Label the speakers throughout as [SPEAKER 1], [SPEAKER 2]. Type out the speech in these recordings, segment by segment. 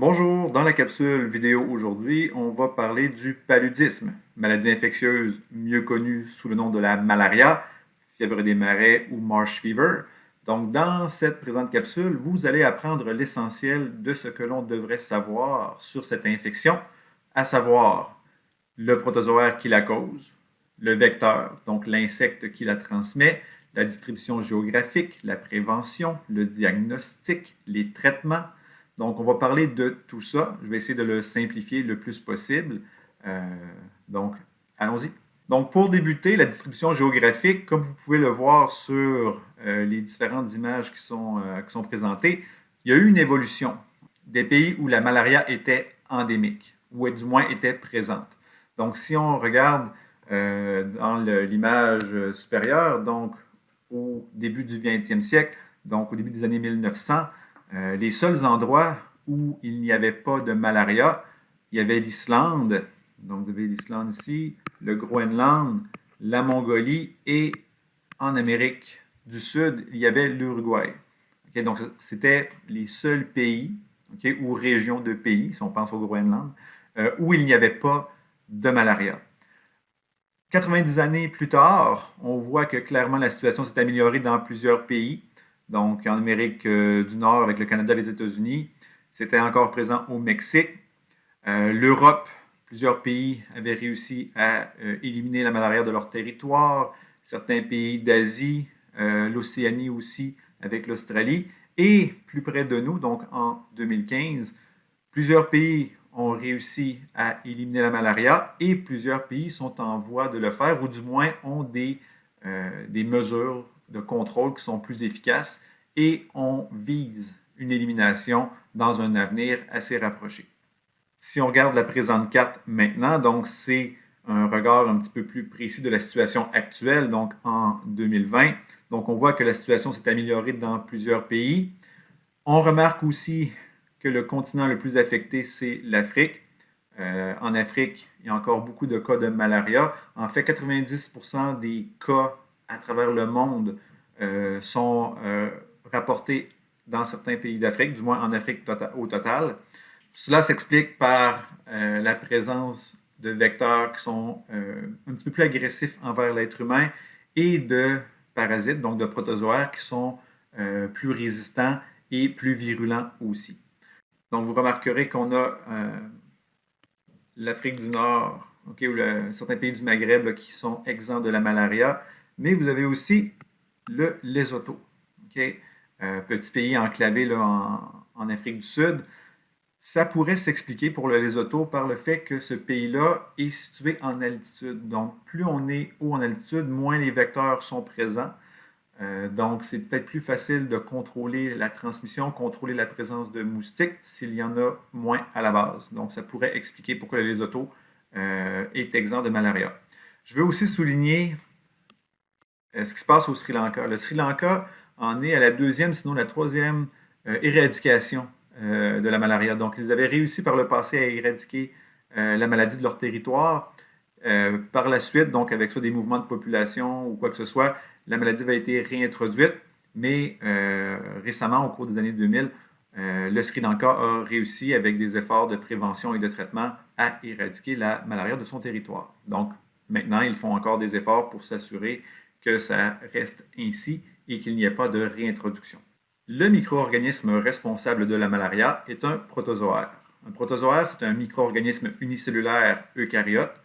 [SPEAKER 1] Bonjour, dans la capsule vidéo aujourd'hui, on va parler du paludisme, maladie infectieuse mieux connue sous le nom de la malaria, fièvre des marais ou marsh fever. Donc, dans cette présente capsule, vous allez apprendre l'essentiel de ce que l'on devrait savoir sur cette infection, à savoir le protozoaire qui la cause, le vecteur, donc l'insecte qui la transmet, la distribution géographique, la prévention, le diagnostic, les traitements. Donc, on va parler de tout ça. Je vais essayer de le simplifier le plus possible. Euh, donc, allons-y. Donc, pour débuter, la distribution géographique, comme vous pouvez le voir sur les différentes images qui sont présentées, il y a eu une évolution des pays où la malaria était endémique, ou du moins était présente. Donc, si on regarde dans l'image supérieure, donc au début du 20e siècle, donc au début des années 1900, les seuls endroits où il n'y avait pas de malaria, il y avait l'Islande, donc vous avez l'Islande ici, le Groenland, la Mongolie et en Amérique du Sud, il y avait l'Uruguay. Okay, donc c'était les seuls pays ou régions de pays, si on pense au Groenland, où il n'y avait pas de malaria. 90 années plus tard, on voit que clairement la situation s'est améliorée dans plusieurs pays. Donc, en Amérique du Nord, avec le Canada et les États-Unis, c'était encore présent au Mexique. L'Europe, plusieurs pays avaient réussi à éliminer la malaria de leur territoire. Certains pays d'Asie, l'Océanie aussi, avec l'Australie. Et plus près de nous, donc en 2015, plusieurs pays ont réussi à éliminer la malaria et plusieurs pays sont en voie de le faire ou du moins ont des mesures de contrôle qui sont plus efficaces et on vise une élimination dans un avenir assez rapproché. Si on regarde la présente carte maintenant, donc c'est un regard un petit peu plus précis de la situation actuelle, donc en 2020. Donc on voit que la situation s'est améliorée dans plusieurs pays. On remarque aussi que le continent le plus affecté, c'est l'Afrique. En Afrique, il y a encore beaucoup de cas de malaria. En fait, 90% des cas à travers le monde sont rapportés dans certains pays d'Afrique, du moins en Afrique au total. Cela s'explique par la présence de vecteurs qui sont un petit peu plus agressifs envers l'être humain et de parasites, donc de protozoaires qui sont plus résistants et plus virulents aussi. Donc, vous remarquerez qu'on a l'Afrique du Nord, ou certains pays du Maghreb là, qui sont exempts de la malaria, mais vous avez aussi le Lesotho, petit pays enclavé là, en Afrique du Sud. Ça pourrait s'expliquer pour le Lesotho par le fait que ce pays-là est situé en altitude. Donc, plus on est haut en altitude, moins les vecteurs sont présents. Donc, c'est peut-être plus facile de contrôler la transmission, contrôler la présence de moustiques s'il y en a moins à la base. Donc, ça pourrait expliquer pourquoi le Lesotho est exempt de malaria. Je veux aussi souligner ce qui se passe au Sri Lanka. Le Sri Lanka en est à la deuxième, sinon la troisième éradication de la malaria. Donc, ils avaient réussi par le passé à éradiquer la maladie de leur territoire. Par la suite, donc avec ça des mouvements de population ou quoi que ce soit, la maladie avait été réintroduite, mais récemment, au cours des années 2000, le Sri Lanka a réussi, avec des efforts de prévention et de traitement, à éradiquer la malaria de son territoire. Donc, maintenant, ils font encore des efforts pour s'assurer que ça reste ainsi et qu'il n'y ait pas de réintroduction. Le micro-organisme responsable de la malaria est un protozoaire. Un protozoaire, c'est un micro-organisme unicellulaire eucaryote.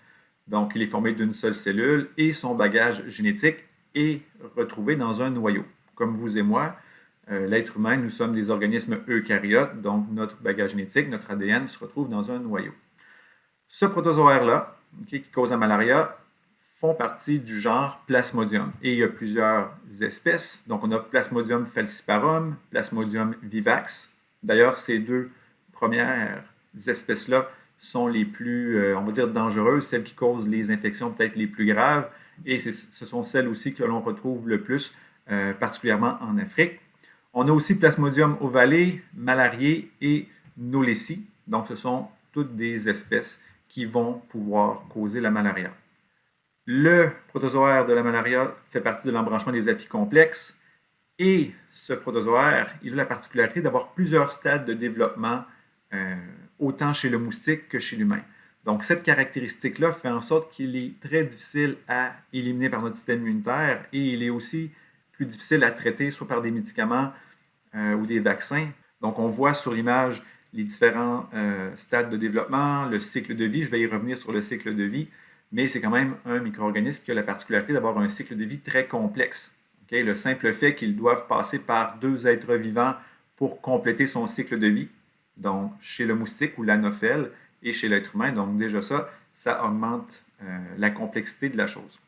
[SPEAKER 1] Donc, il est formé d'une seule cellule et son bagage génétique est retrouvé dans un noyau. Comme vous et moi, l'être humain, nous sommes des organismes eucaryotes, donc notre bagage génétique, notre ADN se retrouve dans un noyau. Ce protozoaire-là, qui cause la malaria, font partie du genre Plasmodium. Et il y a plusieurs espèces. Donc, on a Plasmodium falciparum, Plasmodium vivax. D'ailleurs, ces deux premières espèces-là sont les plus, on va dire, dangereuses, celles qui causent les infections peut-être les plus graves. Et ce sont celles aussi que l'on retrouve le plus, particulièrement en Afrique. On a aussi Plasmodium ovale, malarié et knowlesi. Donc, ce sont toutes des espèces qui vont pouvoir causer la malaria. Le protozoaire de la malaria fait partie de l'embranchement des apicomplexes et ce protozoaire, il a la particularité d'avoir plusieurs stades de développement autant chez le moustique que chez l'humain. Donc, cette caractéristique-là fait en sorte qu'il est très difficile à éliminer par notre système immunitaire et il est aussi plus difficile à traiter, soit par des médicaments ou des vaccins. Donc, on voit sur l'image les différents stades de développement, le cycle de vie. Je vais y revenir sur le cycle de vie, mais c'est quand même un micro-organisme qui a la particularité d'avoir un cycle de vie très complexe. Okay? Le simple fait qu'ils doivent passer par 2 êtres vivants pour compléter son cycle de vie, donc chez le moustique ou l'anophèle, et chez l'être humain. Donc déjà ça augmente la complexité de la chose.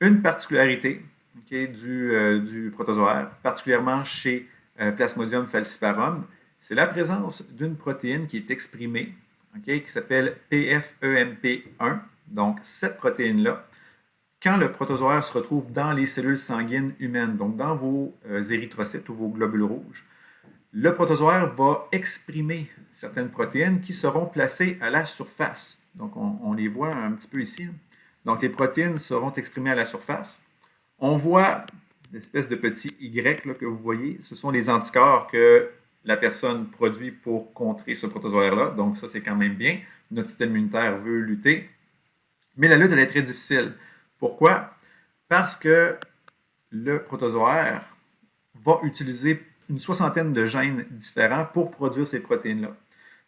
[SPEAKER 1] Une particularité du protozoaire, particulièrement chez Plasmodium falciparum, c'est la présence d'une protéine qui est exprimée, qui s'appelle PFEMP1. Donc cette protéine-là, quand le protozoaire se retrouve dans les cellules sanguines humaines, donc dans vos érythrocytes ou vos globules rouges, le protozoaire va exprimer certaines protéines qui seront placées à la surface. Donc, on les voit un petit peu ici. Donc, les protéines seront exprimées à la surface. On voit l'espèce de petit Y là, que vous voyez. Ce sont les anticorps que la personne produit pour contrer ce protozoaire-là. Donc, ça, c'est quand même bien. Notre système immunitaire veut lutter. Mais la lutte, elle est très difficile. Pourquoi? Parce que le protozoaire va utiliser une 60aine de gènes différents pour produire ces protéines-là.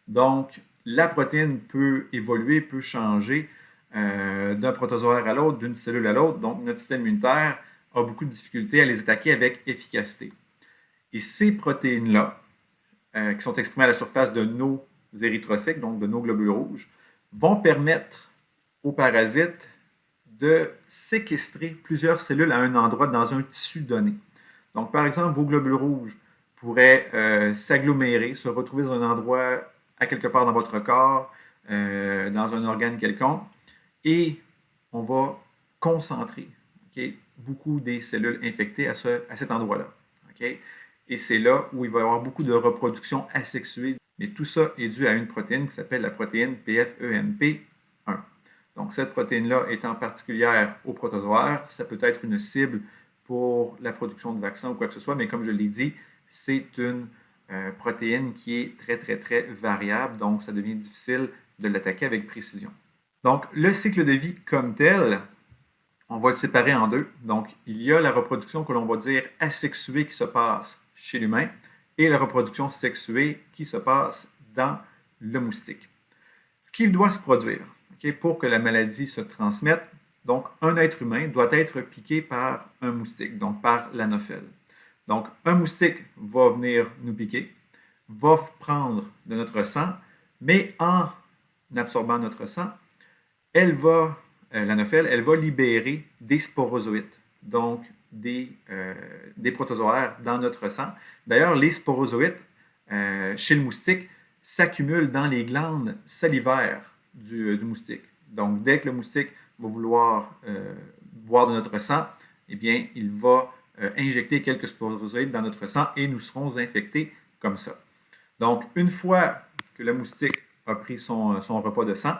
[SPEAKER 1] Donc, la protéine peut évoluer, peut changer d'un protozoaire à l'autre, d'une cellule à l'autre. Donc, notre système immunitaire a beaucoup de difficultés à les attaquer avec efficacité. Et ces protéines-là, qui sont exprimées à la surface de nos érythrocytes, donc de nos globules rouges, vont permettre aux parasites de séquestrer plusieurs cellules à un endroit dans un tissu donné. Donc, par exemple, vos globules rouges pourraient s'agglomérer, se retrouver dans un endroit à quelque part dans votre corps, dans un organe quelconque, et on va concentrer beaucoup des cellules infectées à cet endroit-là. Et c'est là où il va y avoir beaucoup de reproduction asexuée. Mais tout ça est dû à une protéine qui s'appelle la protéine PFEMP1. Donc, cette protéine-là étant particulière au protozoaire, ça peut être une cible pour la production de vaccins ou quoi que ce soit, mais comme je l'ai dit, c'est une protéine qui est très, très, très variable, donc ça devient difficile de l'attaquer avec précision. Donc, le cycle de vie comme tel, on va le séparer en deux. Donc, il y a la reproduction que l'on va dire asexuée qui se passe chez l'humain et la reproduction sexuée qui se passe dans le moustique. Ce qui doit se produire pour que la maladie se transmette, donc un être humain doit être piqué par un moustique, donc par l'anophèle. Donc, un moustique va venir nous piquer, va prendre de notre sang, mais en absorbant notre sang, l'anophèle, elle va libérer des sporozoïtes, donc des protozoaires dans notre sang. D'ailleurs, les sporozoïtes, chez le moustique, s'accumulent dans les glandes salivaires du moustique. Donc, dès que le moustique va vouloir boire de notre sang, eh bien, il va injecter quelques sporozoïdes dans notre sang et nous serons infectés comme ça. Donc, une fois que le moustique a pris son repas de sang,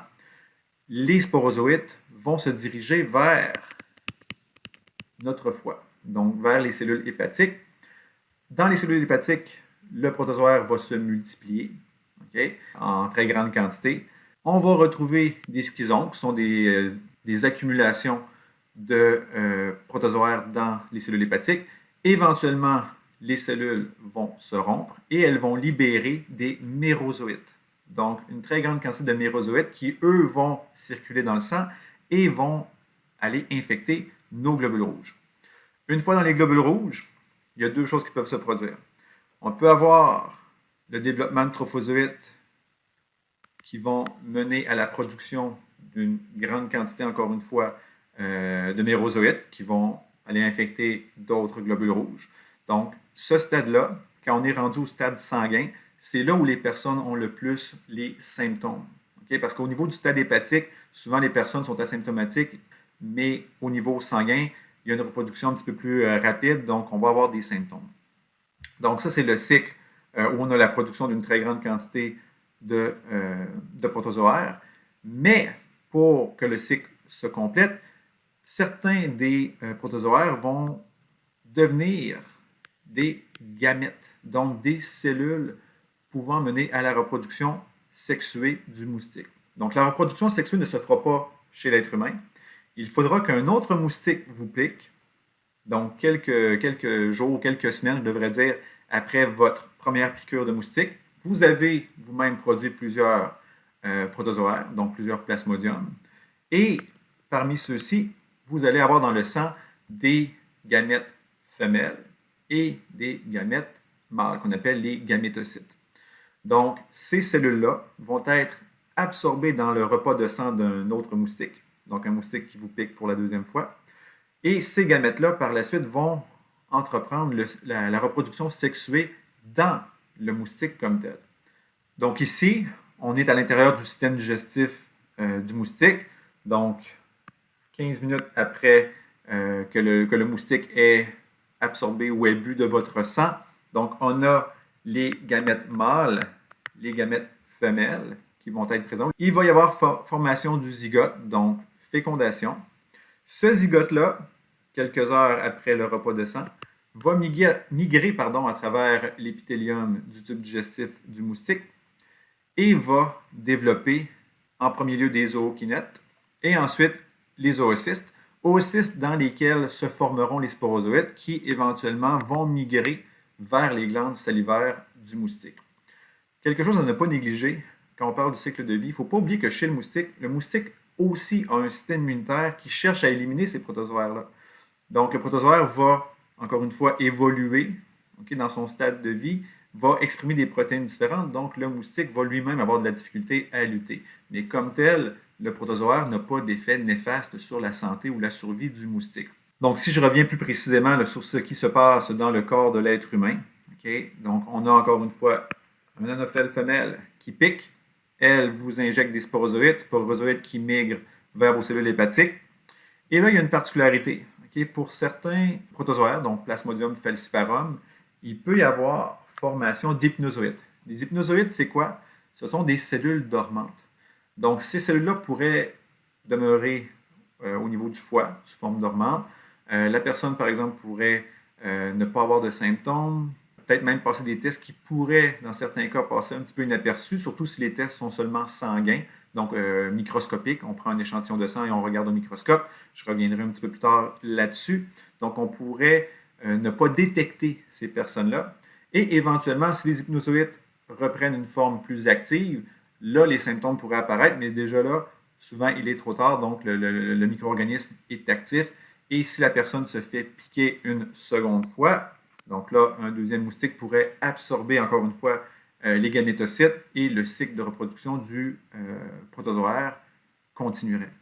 [SPEAKER 1] les sporozoïdes vont se diriger vers notre foie, donc vers les cellules hépatiques. Dans les cellules hépatiques, le protozoaire va se multiplier en très grande quantité. On va retrouver des schizons, qui sont des accumulations de protozoaires dans les cellules hépatiques. Éventuellement, les cellules vont se rompre et elles vont libérer des mérozoïtes. Donc, une très grande quantité de mérozoïtes qui, eux, vont circuler dans le sang et vont aller infecter nos globules rouges. Une fois dans les globules rouges, il y a deux choses qui peuvent se produire. On peut avoir le développement de trophozoïtes qui vont mener à la production d'une grande quantité, encore une fois, de mérozoïtes qui vont aller infecter d'autres globules rouges. Donc, ce stade-là, quand on est rendu au stade sanguin, c'est là où les personnes ont le plus les symptômes. Parce qu'au niveau du stade hépatique, souvent les personnes sont asymptomatiques, mais au niveau sanguin, il y a une reproduction un petit peu plus rapide, donc on va avoir des symptômes. Donc ça, c'est le cycle où on a la production d'une très grande quantité de protozoaires. Mais pour que le cycle se complète, certains des protozoaires vont devenir des gamètes, donc des cellules pouvant mener à la reproduction sexuée du moustique. Donc, la reproduction sexuée ne se fera pas chez l'être humain. Il faudra qu'un autre moustique vous pique, donc quelques jours, quelques semaines, je devrais dire, après votre première piqûre de moustique. Vous avez vous-même produit plusieurs protozoaires, donc plusieurs plasmodiums. Et parmi ceux-ci, vous allez avoir dans le sang des gamètes femelles et des gamètes mâles, qu'on appelle les gamétocytes. Donc, ces cellules-là vont être absorbées dans le repas de sang d'un autre moustique, donc un moustique qui vous pique pour la deuxième fois. Et ces gamètes-là, par la suite, vont entreprendre la reproduction sexuée dans le moustique comme tel. Donc ici, on est à l'intérieur du système digestif du moustique. Donc, 15 minutes après que le moustique ait absorbé ou ait bu de votre sang, donc on a les gamètes mâles, les gamètes femelles qui vont être présentes. Il va y avoir formation du zygote, donc fécondation. Ce zygote-là, quelques heures après le repas de sang, va migrer à travers l'épithélium du tube digestif du moustique et va développer en premier lieu des zookinètes et ensuite les oocystes, oocystes dans lesquels se formeront les sporozoïdes qui éventuellement vont migrer vers les glandes salivaires du moustique. Quelque chose à ne pas négliger quand on parle du cycle de vie, il ne faut pas oublier que chez le moustique aussi a un système immunitaire qui cherche à éliminer ces protozoaires-là. Donc, le protozoaire va, encore une fois, évoluer dans son stade de vie, va exprimer des protéines différentes, donc le moustique va lui-même avoir de la difficulté à lutter. Mais comme tel, le protozoaire n'a pas d'effet néfaste sur la santé ou la survie du moustique. Donc, si je reviens plus précisément là, sur ce qui se passe dans le corps de l'être humain, donc on a encore une fois un anophèle femelle qui pique, elle vous injecte des sporozoïdes qui migrent vers vos cellules hépatiques. Et là, il y a une particularité. Pour certains protozoaires, donc Plasmodium falciparum, il peut y avoir formation d'hypnozoïdes. Les hypnozoïdes, c'est quoi? Ce sont des cellules dormantes. Donc, ces cellules-là pourraient demeurer au niveau du foie, sous forme dormante. La personne, par exemple, pourrait ne pas avoir de symptômes, peut-être même passer des tests qui pourraient, dans certains cas, passer un petit peu inaperçus, surtout si les tests sont seulement sanguins, donc microscopiques. On prend un échantillon de sang et on regarde au microscope. Je reviendrai un petit peu plus tard là-dessus. Donc, on pourrait ne pas détecter ces personnes-là. Et éventuellement, si les hypnozoïdes reprennent une forme plus active, là, les symptômes pourraient apparaître, mais déjà là, souvent, il est trop tard, donc le micro-organisme est actif. Et si la personne se fait piquer une seconde fois, donc là, un deuxième moustique pourrait absorber encore une fois les gamétocytes et le cycle de reproduction du protozoaire continuerait.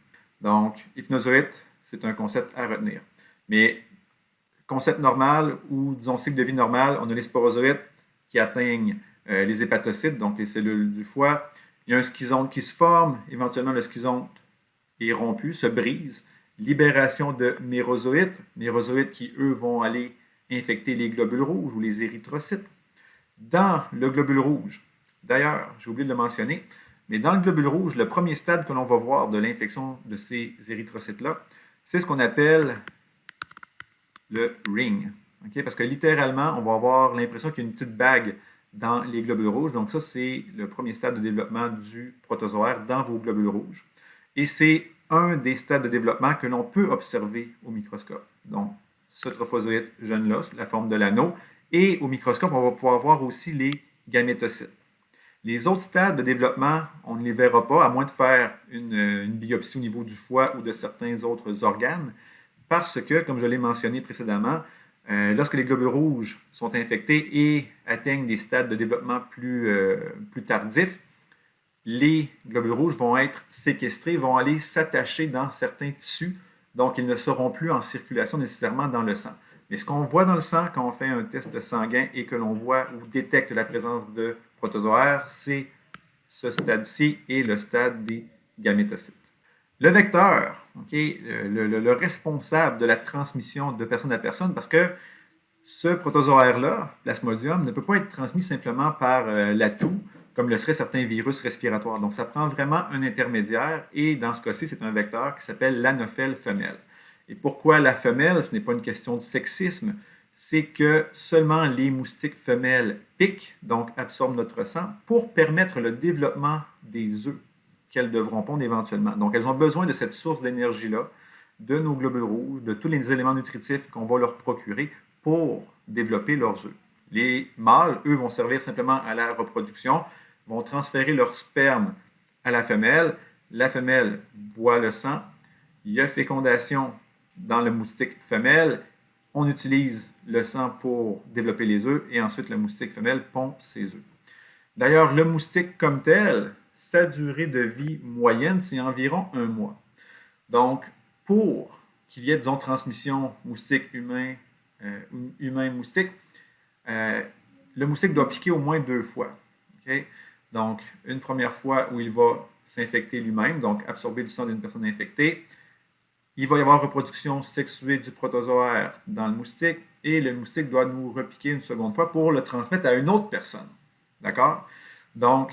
[SPEAKER 1] Donc, hypnozoïde, c'est un concept à retenir. Mais concept normal ou, disons, cycle de vie normal, on a les sporozoïdes qui atteignent les hépatocytes, donc les cellules du foie. Il y a un schizonte qui se forme. Éventuellement, le schizonte est rompu, se brise. Libération de mérozoïtes qui, eux, vont aller infecter les globules rouges ou les érythrocytes. Dans le globule rouge, d'ailleurs, j'ai oublié de le mentionner, mais dans le globule rouge, le premier stade que l'on va voir de l'infection de ces érythrocytes-là, c'est ce qu'on appelle le ring. Parce que littéralement, on va avoir l'impression qu'il y a une petite bague dans les globules rouges. Donc ça, c'est le premier stade de développement du protozoaire dans vos globules rouges. Et c'est un des stades de développement que l'on peut observer au microscope. Donc, ce trophozoïde jeune-là, la forme de l'anneau. Et au microscope, on va pouvoir voir aussi les gamétocytes. Les autres stades de développement, on ne les verra pas, à moins de faire une biopsie au niveau du foie ou de certains autres organes, parce que, comme je l'ai mentionné précédemment, lorsque les globules rouges sont infectés et atteignent des stades de développement plus tardifs, les globules rouges vont être séquestrés, vont aller s'attacher dans certains tissus, donc ils ne seront plus en circulation nécessairement dans le sang. Mais ce qu'on voit dans le sang quand on fait un test sanguin et que l'on voit ou détecte la présence de protozoaires, c'est ce stade-ci et le stade des gamétocytes. Le vecteur, le responsable de la transmission de personne à personne, parce que ce protozoaire-là, Plasmodium, ne peut pas être transmis simplement par la toux, comme le seraient certains virus respiratoires. Donc, ça prend vraiment un intermédiaire, et dans ce cas-ci, c'est un vecteur qui s'appelle l'anophèle femelle. Et pourquoi la femelle? Ce n'est pas une question de sexisme, c'est que seulement les moustiques femelles piquent, donc absorbent notre sang, pour permettre le développement des œufs qu'elles devront pondre éventuellement. Donc, elles ont besoin de cette source d'énergie-là, de nos globules rouges, de tous les éléments nutritifs qu'on va leur procurer pour développer leurs œufs. Les mâles, eux, vont servir simplement à la reproduction, vont transférer leur sperme à la femelle boit le sang, il y a fécondation dans le moustique femelle, on utilise le sang pour développer les œufs et ensuite le moustique femelle pond ses œufs. D'ailleurs, le moustique comme tel, sa durée de vie moyenne, c'est environ 1 mois. Donc, pour qu'il y ait, disons, transmission moustique-humain, humain-moustique, le moustique doit piquer au moins 2 fois. Okay? Donc, une première fois où il va s'infecter lui-même, donc absorber du sang d'une personne infectée. Il va y avoir reproduction sexuée du protozoaire dans le moustique et le moustique doit nous repiquer une seconde fois pour le transmettre à une autre personne. D'accord? Donc,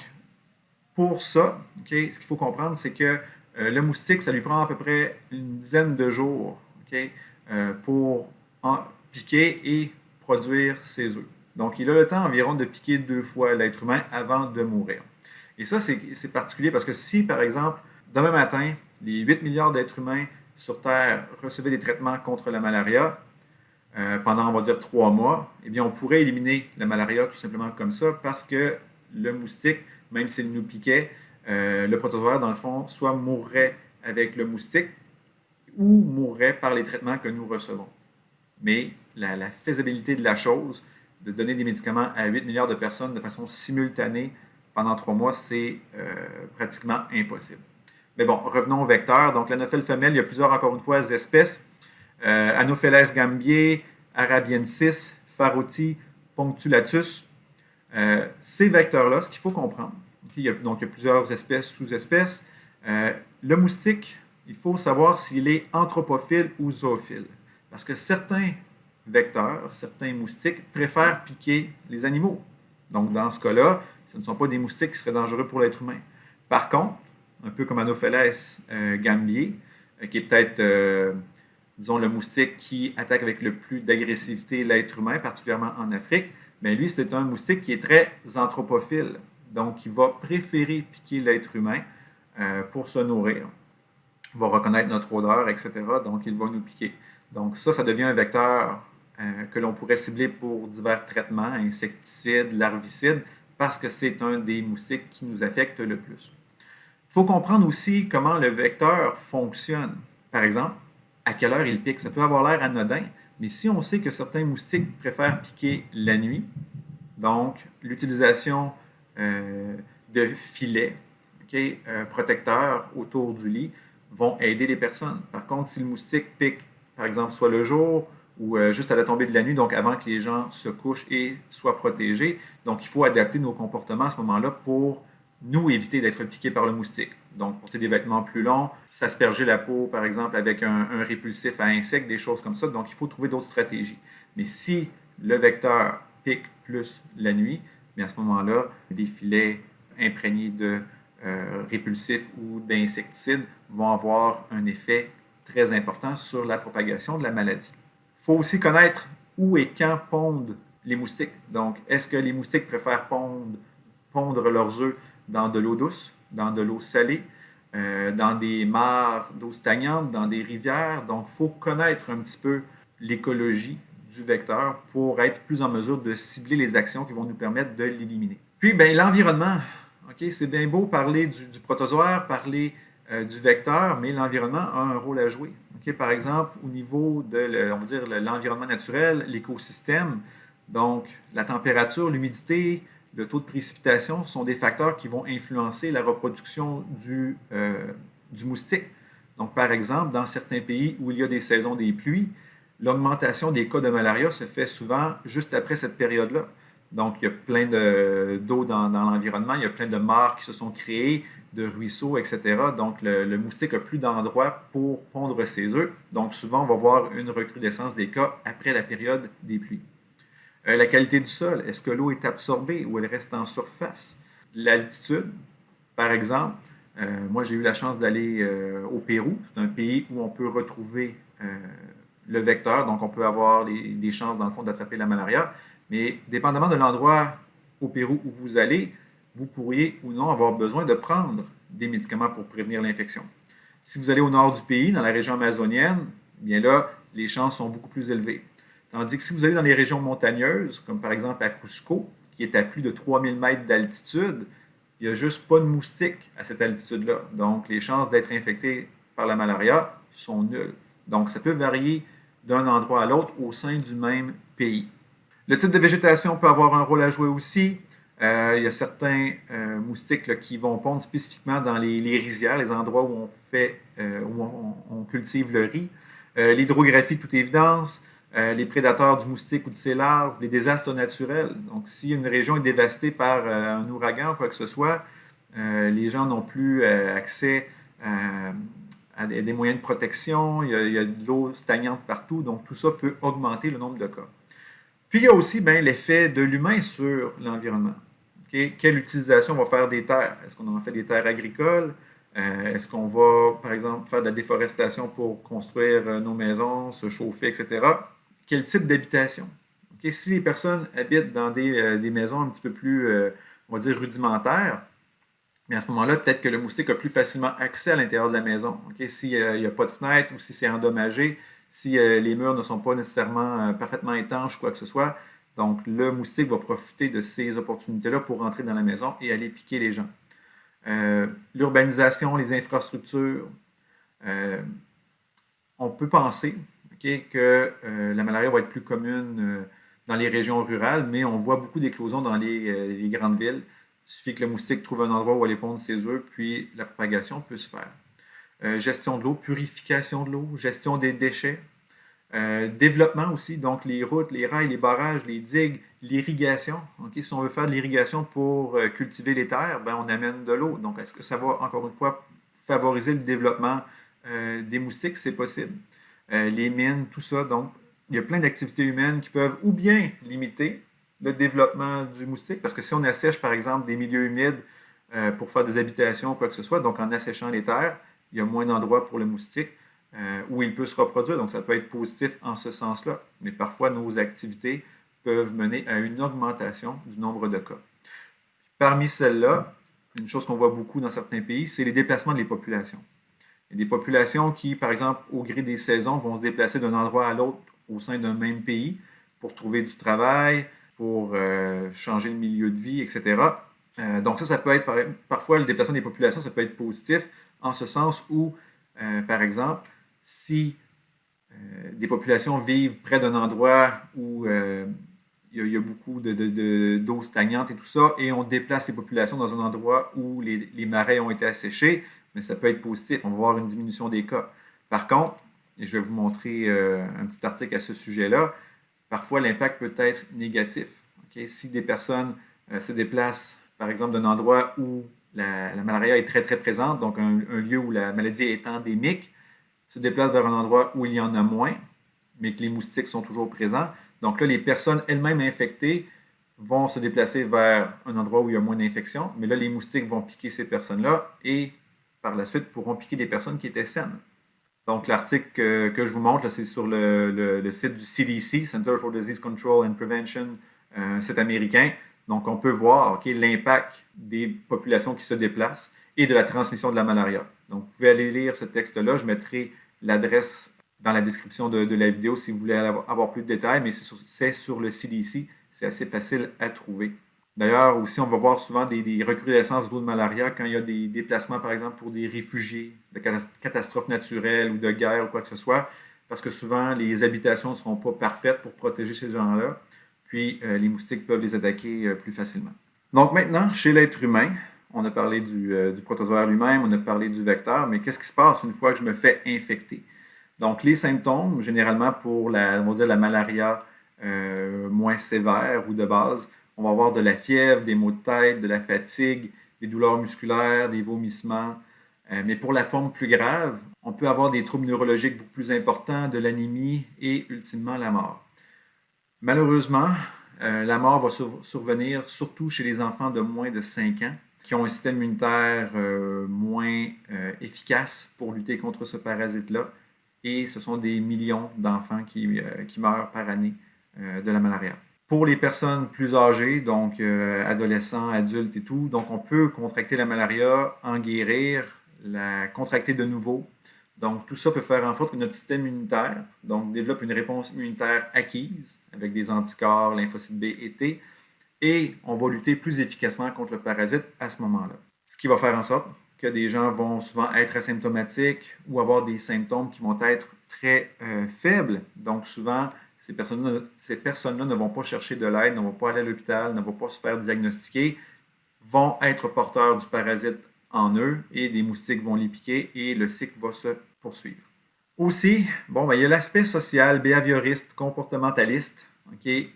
[SPEAKER 1] pour ça, okay, ce qu'il faut comprendre, c'est que le moustique, ça lui prend à peu près une dizaine de jours okay, pour piquer et produire ses œufs. Donc, il a le temps environ de piquer 2 fois l'être humain avant de mourir. Et ça, c'est particulier parce que si, par exemple, demain matin, les 8 milliards d'êtres humains sur Terre recevaient des traitements contre la malaria pendant, on va dire, 3 mois, eh bien, on pourrait éliminer la malaria tout simplement comme ça parce que le moustique, même s'il nous piquait, le protozoaire, dans le fond, soit mourrait avec le moustique ou mourrait par les traitements que nous recevons. Mais la faisabilité de la chose, de donner des médicaments à 8 milliards de personnes de façon simultanée pendant 3 mois, c'est pratiquement impossible. Mais bon, revenons au vecteur. Donc, l'anophèle femelle, il y a plusieurs, encore une fois, espèces. Anopheles gambiae, arabiensis, pharothi, punctulatus. Ces vecteurs-là, ce qu'il faut comprendre, okay, il y a plusieurs espèces, sous-espèces. Le moustique, il faut savoir s'il est anthropophile ou zoophile. Parce que certains vecteurs, certains moustiques préfèrent piquer les animaux. Donc, dans ce cas-là, ce ne sont pas des moustiques qui seraient dangereux pour l'être humain. Par contre, un peu comme Anopheles gambiae, qui est peut-être, disons, le moustique qui attaque avec le plus d'agressivité l'être humain, particulièrement en Afrique, bien lui, c'est un moustique qui est très anthropophile. Donc, il va préférer piquer l'être humain pour se nourrir. Il va reconnaître notre odeur, etc. Donc, il va nous piquer. Donc, ça devient un vecteur que l'on pourrait cibler pour divers traitements, insecticides, larvicides, parce que c'est un des moustiques qui nous affecte le plus. Il faut comprendre aussi comment le vecteur fonctionne. Par exemple, à quelle heure il pique. Ça peut avoir l'air anodin, mais si on sait que certains moustiques préfèrent piquer la nuit, donc l'utilisation de filets protecteurs autour du lit vont aider les personnes. Par contre, si le moustique pique, par exemple, soit le jour ou juste à la tombée de la nuit, donc avant que les gens se couchent et soient protégés, donc il faut adapter nos comportements à ce moment-là pour nous éviter d'être piqués par le moustique. Donc, porter des vêtements plus longs, s'asperger la peau, par exemple, avec un répulsif à insectes, des choses comme ça. Donc, il faut trouver d'autres stratégies. Mais si le vecteur pique plus la nuit, bien à ce moment-là, des filets imprégnés de répulsifs ou d'insecticides vont avoir un effet très important sur la propagation de la maladie. Il faut aussi connaître où et quand pondent les moustiques. Donc, est-ce que les moustiques préfèrent pondre leurs œufs dans de l'eau douce, dans de l'eau salée, dans des mares d'eau stagnante, dans des rivières? Donc, il faut connaître un petit peu l'écologie du vecteur pour être plus en mesure de cibler les actions qui vont nous permettre de l'éliminer. Puis, bien, l'environnement. Okay, c'est bien beau parler du protozoaire, parler du vecteur, mais l'environnement a un rôle à jouer. Okay, par exemple, au niveau de on va dire, l'environnement naturel, l'écosystème, donc la température, l'humidité, le taux de précipitation sont des facteurs qui vont influencer la reproduction du moustique. Donc, par exemple, dans certains pays où il y a des saisons des pluies, l'augmentation des cas de malaria se fait souvent juste après cette période-là. Donc, il y a plein d'eau dans l'environnement, il y a plein de mares qui se sont créées, de ruisseaux, etc. Donc, le moustique n'a plus d'endroit pour pondre ses œufs. Donc, souvent, on va voir une recrudescence des cas après la période des pluies. La qualité du sol, est-ce que l'eau est absorbée ou elle reste en surface? L'altitude, par exemple, moi j'ai eu la chance d'aller au Pérou. C'est un pays où on peut retrouver le vecteur, donc on peut avoir des chances, dans le fond, d'attraper la malaria. Mais dépendamment de l'endroit au Pérou où vous allez, vous pourriez ou non avoir besoin de prendre des médicaments pour prévenir l'infection. Si vous allez au nord du pays, dans la région amazonienne, bien là, les chances sont beaucoup plus élevées. Tandis que si vous allez dans les régions montagneuses, comme par exemple à Cusco, qui est à plus de 3000 mètres d'altitude, il n'y a juste pas de moustiques à cette altitude-là. Donc, les chances d'être infecté par la malaria sont nulles. Donc, ça peut varier d'un endroit à l'autre au sein du même pays. Le type de végétation peut avoir un rôle à jouer aussi. Il y a certains moustiques là, qui vont pondre spécifiquement dans les rizières, les endroits où on cultive le riz. L'hydrographie, de toute évidence, les prédateurs du moustique ou de ses larves, les désastres naturels. Donc, si une région est dévastée par un ouragan ou quoi que ce soit, les gens n'ont plus accès à des moyens de protection, il y a de l'eau stagnante partout, donc tout ça peut augmenter le nombre de cas. Puis il y a aussi l'effet de l'humain sur l'environnement. Okay? Quelle utilisation on va faire des terres? Est-ce qu'on en fait des terres agricoles? Est-ce qu'on va, par exemple, faire de la déforestation pour construire nos maisons, se chauffer, etc.? Quel type d'habitation? Okay? Si les personnes habitent dans des maisons un petit peu plus, on va dire, rudimentaires, mais à ce moment-là, peut-être que le moustique a plus facilement accès à l'intérieur de la maison. Okay? S'il n'y a pas de fenêtre ou si c'est endommagé, si les murs ne sont pas nécessairement parfaitement étanches, quoi que ce soit, donc le moustique va profiter de ces opportunités-là pour rentrer dans la maison et aller piquer les gens. L'urbanisation, les infrastructures, on peut penser que la malaria va être plus commune dans les régions rurales, mais on voit beaucoup d'éclosions dans les grandes villes. Il suffit que le moustique trouve un endroit où aller pondre ses œufs, puis la propagation peut se faire. Gestion de l'eau, purification de l'eau, gestion des déchets, développement aussi, donc les routes, les rails, les barrages, les digues, l'irrigation. Okay? Si on veut faire de l'irrigation pour cultiver les terres, on amène de l'eau. Donc, est-ce que ça va, encore une fois, favoriser le développement des moustiques? C'est possible. Les mines, tout ça. Donc, il y a plein d'activités humaines qui peuvent ou bien limiter le développement du moustique, parce que si on assèche, par exemple, des milieux humides pour faire des habitations ou quoi que ce soit, donc en asséchant les terres, il y a moins d'endroits pour le moustique où il peut se reproduire. Donc, ça peut être positif en ce sens-là. Mais parfois, nos activités peuvent mener à une augmentation du nombre de cas. Parmi celles-là, une chose qu'on voit beaucoup dans certains pays, c'est les déplacements des populations. Il y a des populations qui, par exemple, au gré des saisons, vont se déplacer d'un endroit à l'autre au sein d'un même pays pour trouver du travail, pour changer le milieu de vie, etc. Donc ça peut être, parfois, le déplacement des populations, ça peut être positif en ce sens où, par exemple, si des populations vivent près d'un endroit où il y a beaucoup d'eau stagnante et tout ça, et on déplace les populations dans un endroit où les marais ont été asséchés, mais ça peut être positif, on va voir une diminution des cas. Par contre, et je vais vous montrer un petit article à ce sujet-là, parfois l'impact peut être négatif. Okay? Si des personnes se déplacent, par exemple, d'un endroit où la malaria est très, très présente, donc un lieu où la maladie est endémique, se déplacent vers un endroit où il y en a moins, mais que les moustiques sont toujours présents. Donc là, les personnes elles-mêmes infectées vont se déplacer vers un endroit où il y a moins d'infection, mais là, les moustiques vont piquer ces personnes-là et par la suite pourront piquer des personnes qui étaient saines. Donc, l'article que je vous montre, c'est sur le site du CDC, Center for Disease Control and Prevention, un site américain. Donc, on peut voir l'impact des populations qui se déplacent et de la transmission de la malaria. Donc, vous pouvez aller lire ce texte-là. Je mettrai l'adresse dans la description de la vidéo si vous voulez avoir plus de détails, mais c'est sur le CDC. C'est assez facile à trouver. D'ailleurs, aussi, on va voir souvent des recrudescences d'eau de malaria quand il y a des déplacements, par exemple, pour des réfugiés de catastrophes naturelles ou de guerre ou quoi que ce soit, parce que souvent, les habitations ne seront pas parfaites pour protéger ces gens-là, puis les moustiques peuvent les attaquer plus facilement. Donc maintenant, chez l'être humain, on a parlé du protozoaire lui-même, on a parlé du vecteur, mais qu'est-ce qui se passe une fois que je me fais infecter? Donc, les symptômes, généralement pour on va dire la malaria moins sévère ou de base, on va avoir de la fièvre, des maux de tête, de la fatigue, des douleurs musculaires, des vomissements. Mais pour la forme plus grave, on peut avoir des troubles neurologiques beaucoup plus importants, de l'anémie et ultimement la mort. Malheureusement, la mort va survenir surtout chez les enfants de moins de 5 ans qui ont un système immunitaire moins efficace pour lutter contre ce parasite-là et ce sont des millions d'enfants qui meurent par année de la malaria. Pour les personnes plus âgées, donc adolescents, adultes et tout, donc on peut contracter la malaria, en guérir, la contracter de nouveau. Donc tout ça peut faire en sorte que notre système immunitaire donc, développe une réponse immunitaire acquise avec des anticorps, lymphocytes B et T, et on va lutter plus efficacement contre le parasite à ce moment-là. Ce qui va faire en sorte que des gens vont souvent être asymptomatiques ou avoir des symptômes qui vont être très faibles. Donc souvent, ces personnes-là ne vont pas chercher de l'aide, ne vont pas aller à l'hôpital, ne vont pas se faire diagnostiquer, vont être porteurs du parasite en eux et des moustiques vont les piquer et le cycle va se poursuivre. Aussi, il y a l'aspect social, behavioriste, comportementaliste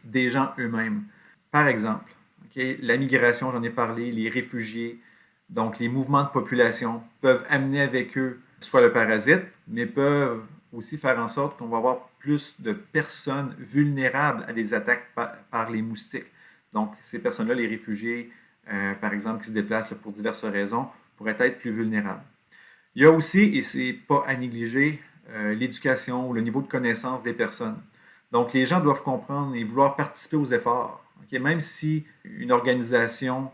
[SPEAKER 1] des gens eux-mêmes. Par exemple, la migration, j'en ai parlé, les réfugiés, donc les mouvements de population peuvent amener avec eux soit le parasite, mais peuvent aussi faire en sorte qu'on va avoir plus de personnes vulnérables à des attaques par les moustiques. Donc, ces personnes-là, les réfugiés, par exemple, qui se déplacent pour diverses raisons, pourraient être plus vulnérables. Il y a aussi, et ce n'est pas à négliger, l'éducation ou le niveau de connaissance des personnes. Donc, les gens doivent comprendre et vouloir participer aux efforts. Même si une organisation,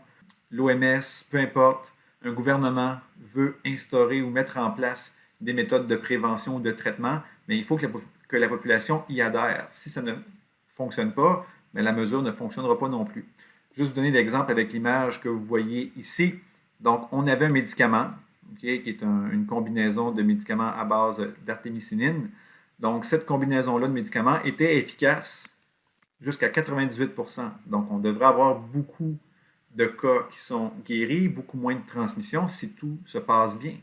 [SPEAKER 1] l'OMS, peu importe, un gouvernement veut instaurer ou mettre en place des méthodes de prévention ou de traitement, mais il faut que la population y adhère. Si ça ne fonctionne pas, la mesure ne fonctionnera pas non plus. Juste vous donner l'exemple avec l'image que vous voyez ici. Donc, on avait un médicament, qui est une combinaison de médicaments à base d'artémisinine. Donc, cette combinaison-là de médicaments était efficace jusqu'à 98%. Donc, on devrait avoir beaucoup de cas qui sont guéris, beaucoup moins de transmission si tout se passe bien.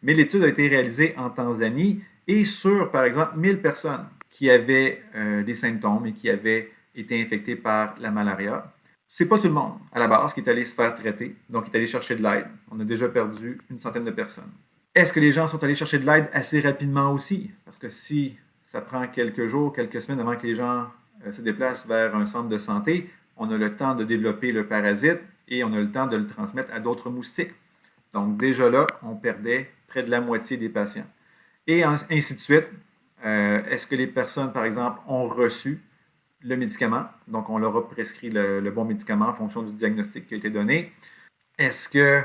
[SPEAKER 1] Mais l'étude a été réalisée en Tanzanie et sur, par exemple, 1000 personnes qui avaient des symptômes et qui avaient été infectées par la malaria. C'est pas tout le monde, à la base, qui est allé se faire traiter, donc qui est allé chercher de l'aide. On a déjà perdu une centaine de personnes. Est-ce que les gens sont allés chercher de l'aide assez rapidement aussi? Parce que si ça prend quelques jours, quelques semaines avant que les gens se déplacent vers un centre de santé, on a le temps de développer le parasite et on a le temps de le transmettre à d'autres moustiques. Donc déjà là, on perdait près de la moitié des patients. Et ainsi de suite. Est-ce que les personnes, par exemple, ont reçu le médicament? Donc, on leur a prescrit le bon médicament en fonction du diagnostic qui a été donné. Est-ce que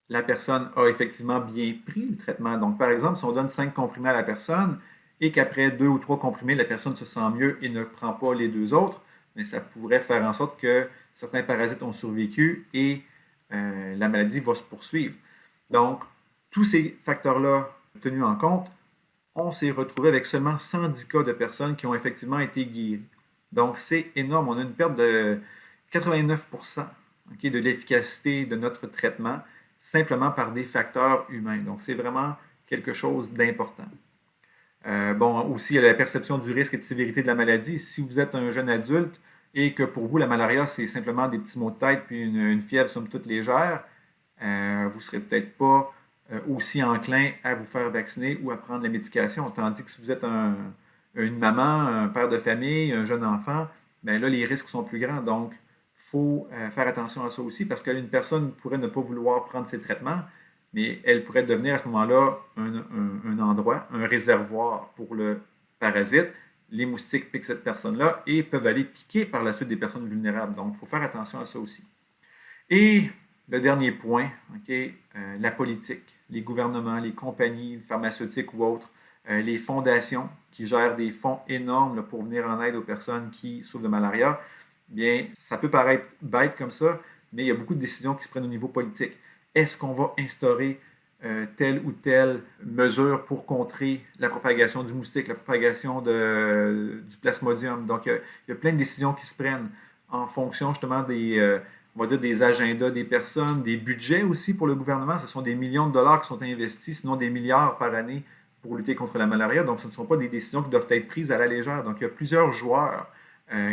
[SPEAKER 1] la personne a effectivement bien pris le traitement? Donc, par exemple, si on donne 5 comprimés à la personne et qu'après 2 ou 3 comprimés, la personne se sent mieux et ne prend pas les 2 autres, mais ça pourrait faire en sorte que certains parasites ont survécu et la maladie va se poursuivre. Donc, tous ces facteurs-là tenus en compte, on s'est retrouvé avec seulement 110 cas de personnes qui ont effectivement été guéries. Donc, c'est énorme. On a une perte de 89% de l'efficacité de notre traitement simplement par des facteurs humains. Donc, c'est vraiment quelque chose d'important. Aussi, il y a la perception du risque et de sévérité de la maladie. Si vous êtes un jeune adulte et que pour vous, la malaria, c'est simplement des petits maux de tête puis une fièvre somme toute légère, vous ne serez peut-être pas aussi enclin à vous faire vacciner ou à prendre la médication. Tandis que si vous êtes une maman, un père de famille, un jeune enfant, là, les risques sont plus grands. Donc, il faut faire attention à ça aussi parce qu'une personne pourrait ne pas vouloir prendre ses traitements, mais elle pourrait devenir à ce moment-là un endroit, un réservoir pour le parasite. Les moustiques piquent cette personne-là et peuvent aller piquer par la suite des personnes vulnérables. Donc, il faut faire attention à ça aussi. Et le dernier point, la politique, les gouvernements, les compagnies pharmaceutiques ou autres, les fondations qui gèrent des fonds énormes pour venir en aide aux personnes qui souffrent de malaria, bien, ça peut paraître bête comme ça, mais il y a beaucoup de décisions qui se prennent au niveau politique. Est-ce qu'on va instaurer telle ou telle mesure pour contrer la propagation du moustique, la propagation du plasmodium? Donc, il y a plein de décisions qui se prennent en fonction justement des agendas des personnes, des budgets aussi pour le gouvernement. Ce sont des millions de dollars qui sont investis, sinon des milliards par année pour lutter contre la malaria. Donc, ce ne sont pas des décisions qui doivent être prises à la légère. Donc, il y a plusieurs joueurs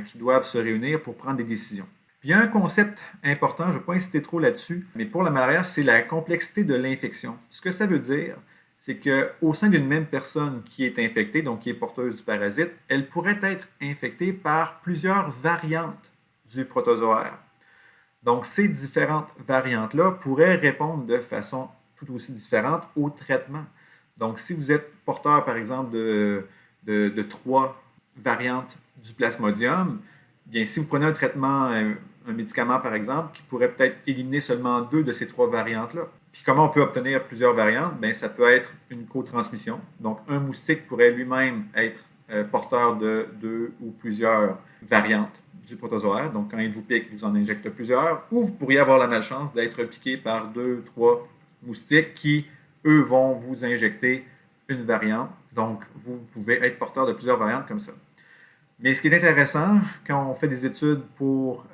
[SPEAKER 1] qui doivent se réunir pour prendre des décisions. Puis, il y a un concept important, je ne vais pas insister trop là-dessus, mais pour la malaria, c'est la complexité de l'infection. Ce que ça veut dire, c'est qu'au sein d'une même personne qui est infectée, donc qui est porteuse du parasite, elle pourrait être infectée par plusieurs variantes du protozoaire. Donc, ces différentes variantes-là pourraient répondre de façon tout aussi différente au traitement. Donc, si vous êtes porteur, par exemple, de 3 variantes du plasmodium, bien, si vous prenez un traitement, un médicament, par exemple, qui pourrait peut-être éliminer seulement 2 de ces 3 variantes-là. Puis comment on peut obtenir plusieurs variantes? Bien, ça peut être une co-transmission. Donc, un moustique pourrait lui-même être porteur de 2 ou plusieurs variantes du protozoaire. Donc, quand il vous pique, il vous en injecte plusieurs. Ou vous pourriez avoir la malchance d'être piqué par 2, 3 moustiques qui, eux, vont vous injecter une variante. Donc, vous pouvez être porteur de plusieurs variantes comme ça. Mais ce qui est intéressant, quand on fait des études pour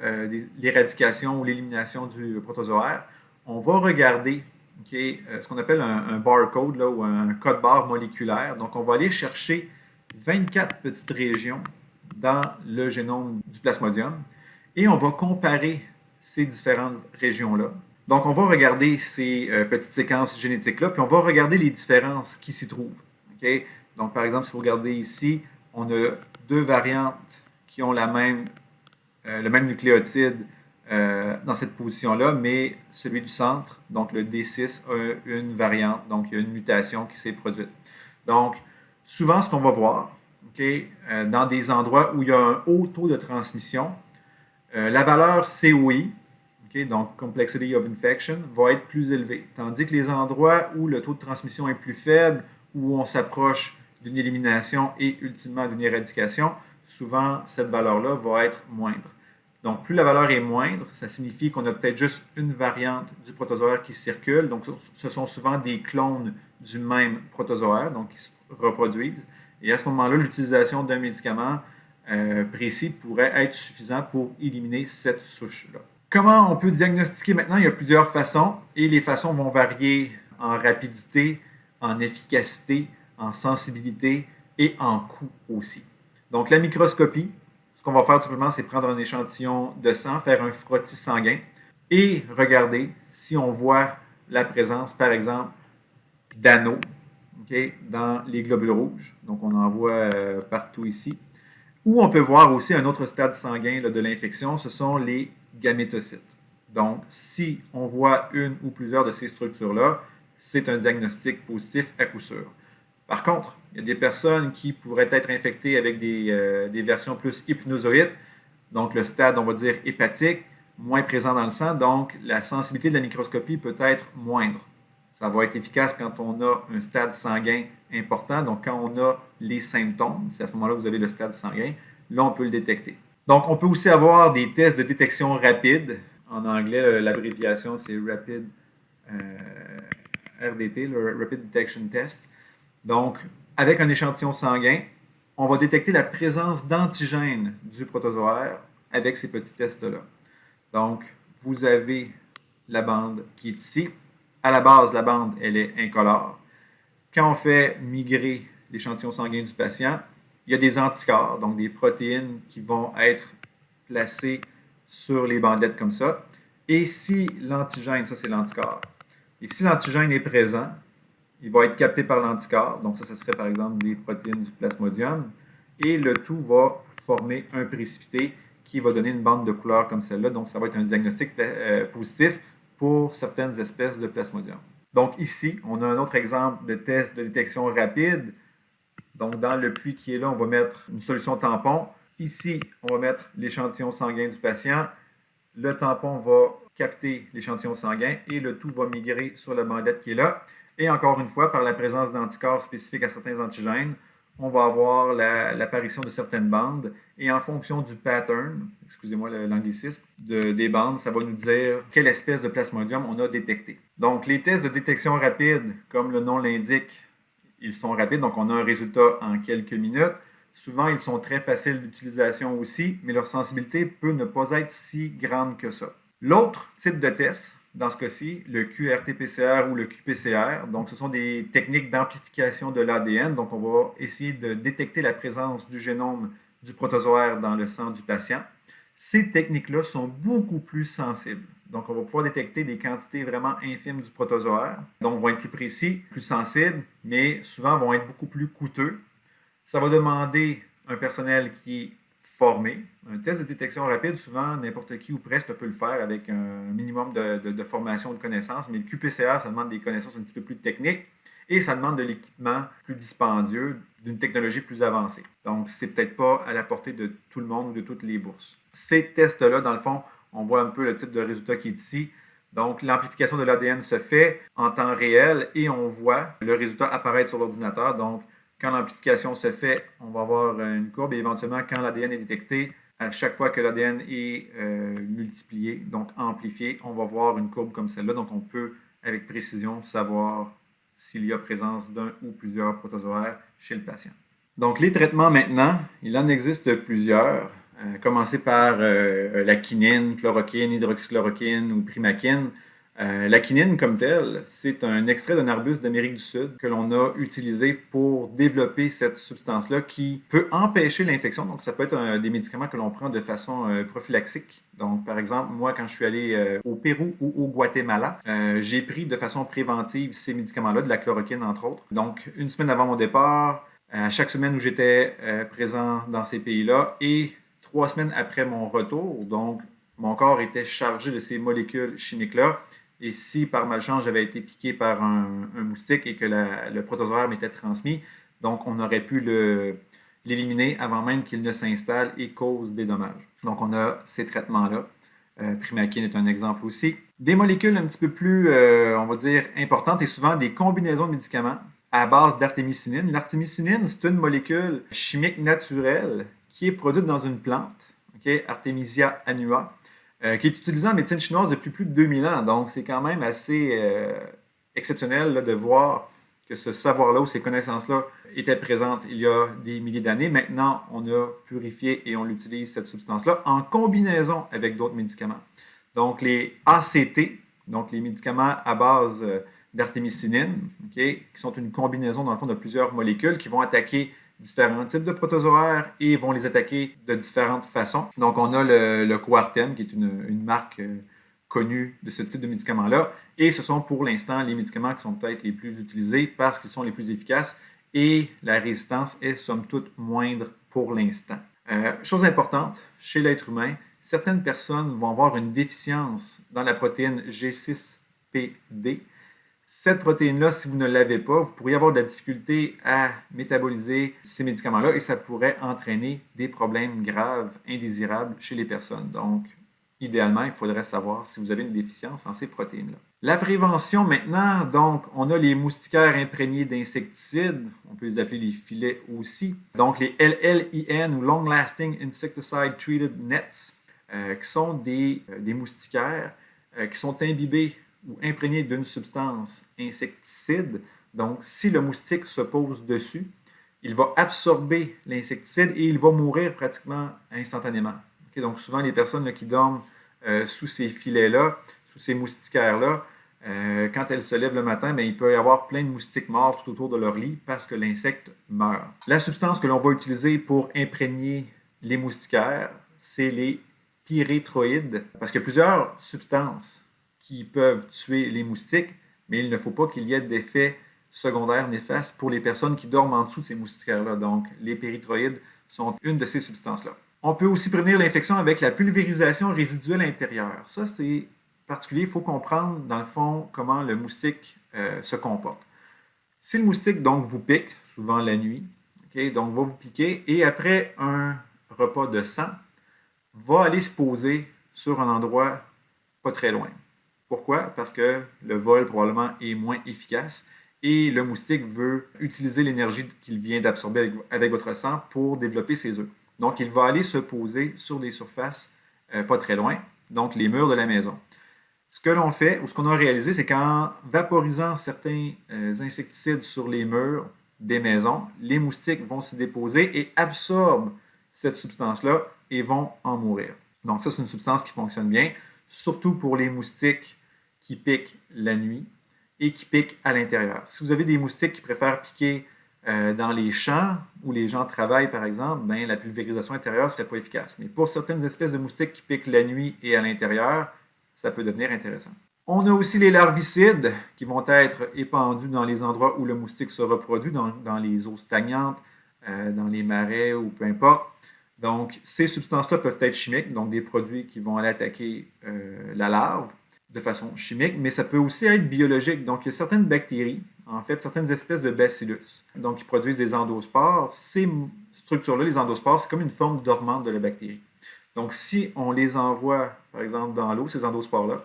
[SPEAKER 1] l'éradication ou l'élimination du protozoaire, on va regarder ce qu'on appelle un barcode là, ou un code barre moléculaire. Donc, on va aller chercher 24 petites régions dans le génome du plasmodium et on va comparer ces différentes régions-là. Donc, on va regarder ces petites séquences génétiques-là, puis on va regarder les différences qui s'y trouvent. Okay? Donc, par exemple, si vous regardez ici, on a 2 variantes qui ont le même nucléotide dans cette position-là, mais celui du centre, donc le D6, a une variante, donc il y a une mutation qui s'est produite. Donc, souvent, ce qu'on va voir, dans des endroits où il y a un haut taux de transmission, la valeur COI, donc Complexity of Infection, va être plus élevée. Tandis que les endroits où le taux de transmission est plus faible, où on s'approche d'une élimination et ultimement d'une éradication, souvent cette valeur-là va être moindre. Donc, plus la valeur est moindre, ça signifie qu'on a peut-être juste une variante du protozoaire qui circule. Donc, ce sont souvent des clones du même protozoaire, donc qui se reproduisent. Et à ce moment-là, l'utilisation d'un médicament précis pourrait être suffisant pour éliminer cette souche-là. Comment on peut diagnostiquer maintenant? Il y a plusieurs façons et les façons vont varier en rapidité, en efficacité, en sensibilité et en coût aussi. Donc, la microscopie, ce qu'on va faire tout simplement, c'est prendre un échantillon de sang, faire un frottis sanguin et regarder si on voit la présence, par exemple, d'anneaux dans les globules rouges. Donc, on en voit partout ici. Ou on peut voir aussi un autre stade sanguin de l'infection, ce sont les gamétocytes. Donc, si on voit une ou plusieurs de ces structures-là, c'est un diagnostic positif à coup sûr. Par contre, il y a des personnes qui pourraient être infectées avec des versions plus hypnozoïdes, donc le stade, on va dire, hépatique, moins présent dans le sang, donc la sensibilité de la microscopie peut être moindre. Ça va être efficace quand on a un stade sanguin important, donc quand on a les symptômes, c'est à ce moment-là que vous avez le stade sanguin, là on peut le détecter. Donc on peut aussi avoir des tests de détection rapide. En anglais, l'abréviation c'est Rapid RDT, le Rapid Detection Test. Donc, avec un échantillon sanguin, on va détecter la présence d'antigènes du protozoaire avec ces petits tests-là. Donc, vous avez la bande qui est ici. À la base, la bande, elle est incolore. Quand on fait migrer l'échantillon sanguin du patient, il y a des anticorps, donc des protéines qui vont être placées sur les bandelettes comme ça. Et si l'antigène, ça c'est l'anticorps, et si l'antigène est présent, il va être capté par l'anticorps, donc ça serait par exemple des protéines du plasmodium, et le tout va former un précipité qui va donner une bande de couleur comme celle-là, donc ça va être un diagnostic positif pour certaines espèces de plasmodium. Donc ici, on a un autre exemple de test de détection rapide. Donc dans le puits qui est là, on va mettre une solution tampon. Ici, on va mettre l'échantillon sanguin du patient. Le tampon va capter l'échantillon sanguin et le tout va migrer sur la bandette qui est là. Et encore une fois, par la présence d'anticorps spécifiques à certains antigènes, on va avoir l'apparition de certaines bandes. Et en fonction du pattern, excusez-moi l'anglicisme, des bandes, ça va nous dire quelle espèce de plasmodium on a détecté. Donc, les tests de détection rapide, comme le nom l'indique, ils sont rapides, donc on a un résultat en quelques minutes. Souvent, ils sont très faciles d'utilisation aussi, mais leur sensibilité peut ne pas être si grande que ça. L'autre type de test, dans ce cas-ci, le QRT-PCR ou le qPCR, donc ce sont des techniques d'amplification de l'ADN, donc on va essayer de détecter la présence du génome du protozoaire dans le sang du patient. Ces techniques-là sont beaucoup plus sensibles. Donc, on va pouvoir détecter des quantités vraiment infimes du protozoaire. Donc, vont être plus précis, plus sensibles, mais souvent vont être beaucoup plus coûteux. Ça va demander un personnel qui est formé. Un test de détection rapide, souvent, n'importe qui ou presque peut le faire avec un minimum de formation ou de connaissances, mais le qPCR, ça demande des connaissances un petit peu plus techniques. et ça demande de l'équipement plus dispendieux, d'une technologie plus avancée. Donc, c'est peut-être pas à la portée de tout le monde ou de toutes les bourses. Ces tests-là, dans le fond, on voit un peu le type de résultat qui est ici. Donc, l'amplification de l'ADN se fait en temps réel et on voit le résultat apparaître sur l'ordinateur. Donc, quand l'amplification se fait, on va avoir une courbe et éventuellement, quand l'ADN est détecté, à chaque fois que l'ADN est multiplié, donc amplifié, on va voir une courbe comme celle-là. Donc, on peut, avec précision, savoir s'il y a présence d'un ou plusieurs protozoaires chez le patient. Donc, les traitements maintenant, il en existe plusieurs. Commencer par la quinine, chloroquine, hydroxychloroquine ou primaquine. La quinine comme telle, c'est un extrait d'un arbuste d'Amérique du Sud que l'on a utilisé pour développer cette substance-là qui peut empêcher l'infection. Donc, ça peut être des médicaments que l'on prend de façon prophylaxique. Donc, par exemple, moi, quand je suis allé au Pérou ou au Guatemala, j'ai pris de façon préventive ces médicaments-là, de la chloroquine entre autres. Donc, une semaine avant mon départ, à chaque semaine où j'étais présent dans ces pays-là et 3 semaines après mon retour, donc mon corps était chargé de ces molécules chimiques-là. Et si par malchance j'avais été piqué par un moustique et que le protozoaire m'était transmis, donc on aurait pu l'éliminer avant même qu'il ne s'installe et cause des dommages. Donc on a ces traitements-là. Primaquine est un exemple aussi. Des molécules un petit peu plus, on va dire, importantes et souvent des combinaisons de médicaments à base d'artémisinine. L'artémisinine, c'est une molécule chimique naturelle qui est produite dans une plante, Artemisia annua, qui est utilisée en médecine chinoise depuis plus de 2000 ans. Donc, c'est quand même assez exceptionnel là, de voir que ce savoir-là ou ces connaissances-là étaient présentes il y a des milliers d'années. Maintenant, on a purifié et on utilise cette substance-là en combinaison avec d'autres médicaments. Donc, les ACT, donc les médicaments à base d'artémisinine, qui sont une combinaison, dans le fond, de plusieurs molécules qui vont attaquer différents types de protozoaires et vont les attaquer de différentes façons. Donc, on a le Coartem, qui est une marque connue de ce type de médicaments-là. Et ce sont pour l'instant les médicaments qui sont peut-être les plus utilisés parce qu'ils sont les plus efficaces et la résistance est somme toute moindre pour l'instant. Chose importante, chez l'être humain, certaines personnes vont avoir une déficience dans la protéine G6PD. Cette protéine-là, si vous ne l'avez pas, vous pourriez avoir de la difficulté à métaboliser ces médicaments-là et ça pourrait entraîner des problèmes graves, indésirables chez les personnes. Donc, idéalement, il faudrait savoir si vous avez une déficience en ces protéines-là. La prévention maintenant, donc, on a les moustiquaires imprégnés d'insecticides, on peut les appeler les filets aussi. Donc, les LLIN ou Long Lasting Insecticide Treated Nets, qui sont des moustiquaires qui sont imbibés ou imprégné d'une substance insecticide. Donc, si le moustique se pose dessus, il va absorber l'insecticide et il va mourir pratiquement instantanément. Donc, souvent, les personnes là, qui dorment sous ces filets-là, sous ces moustiquaires-là, quand elles se lèvent le matin, il peut y avoir plein de moustiques morts tout autour de leur lit parce que l'insecte meurt. La substance que l'on va utiliser pour imprégner les moustiquaires, c'est les pyréthroïdes, parce qu'il y a plusieurs substances qui peuvent tuer les moustiques, mais il ne faut pas qu'il y ait d'effets secondaires néfastes pour les personnes qui dorment en dessous de ces moustiquaires-là. Donc, les pyréthroïdes sont une de ces substances-là. On peut aussi prévenir l'infection avec la pulvérisation résiduelle intérieure. Ça, c'est particulier. Il faut comprendre, dans le fond, comment le moustique se comporte. Si le moustique, donc, vous pique, souvent la nuit, donc va vous piquer, et après un repas de sang, va aller se poser sur un endroit pas très loin. Pourquoi? Parce que le vol probablement est moins efficace et le moustique veut utiliser l'énergie qu'il vient d'absorber avec votre sang pour développer ses œufs. Donc, il va aller se poser sur des surfaces pas très loin, donc les murs de la maison. Ce que l'on fait, ou ce qu'on a réalisé, c'est qu'en vaporisant certains insecticides sur les murs des maisons, les moustiques vont s'y déposer et absorbent cette substance-là et vont en mourir. Donc, ça, c'est une substance qui fonctionne bien, surtout pour les moustiques qui piquent la nuit et qui piquent à l'intérieur. Si vous avez des moustiques qui préfèrent piquer dans les champs où les gens travaillent, par exemple, la pulvérisation intérieure ne serait pas efficace. Mais pour certaines espèces de moustiques qui piquent la nuit et à l'intérieur, ça peut devenir intéressant. On a aussi les larvicides qui vont être épandus dans les endroits où le moustique se reproduit, dans les eaux stagnantes, dans les marais ou peu importe. Donc, ces substances-là peuvent être chimiques, donc des produits qui vont aller attaquer la larve de façon chimique, mais ça peut aussi être biologique. Donc, il y a certaines bactéries, en fait certaines espèces de bacillus. Donc, ils produisent des endospores. Ces structures-là, les endospores, c'est comme une forme dormante de la bactérie. Donc, si on les envoie, par exemple, dans l'eau, ces endospores-là,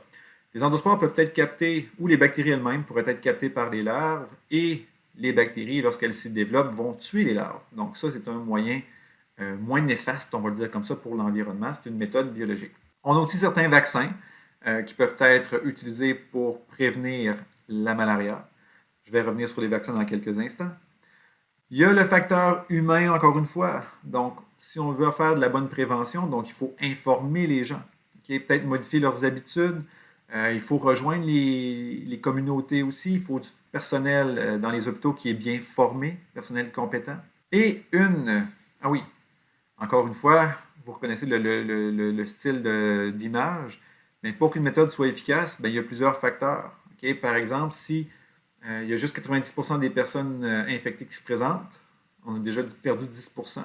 [SPEAKER 1] les endospores peuvent être captés, ou les bactéries elles-mêmes pourraient être captées par les larves, et les bactéries, lorsqu'elles s'y développent, vont tuer les larves. Donc, ça, c'est un moyen moins néfaste, on va le dire comme ça, pour l'environnement. C'est une méthode biologique. On a aussi certains vaccins qui peuvent être utilisés pour prévenir la malaria. Je vais revenir sur les vaccins dans quelques instants. Il y a le facteur humain, encore une fois. Donc, si on veut faire de la bonne prévention, donc il faut informer les gens, peut-être modifier leurs habitudes. Il faut rejoindre les communautés aussi. Il faut du personnel dans les hôpitaux qui est bien formé, personnel compétent. Et ah oui, encore une fois, vous reconnaissez le style d'image, mais pour qu'une méthode soit efficace, bien, il y a plusieurs facteurs. Par exemple, si il y a juste 90% des personnes infectées qui se présentent, on a déjà perdu 10%.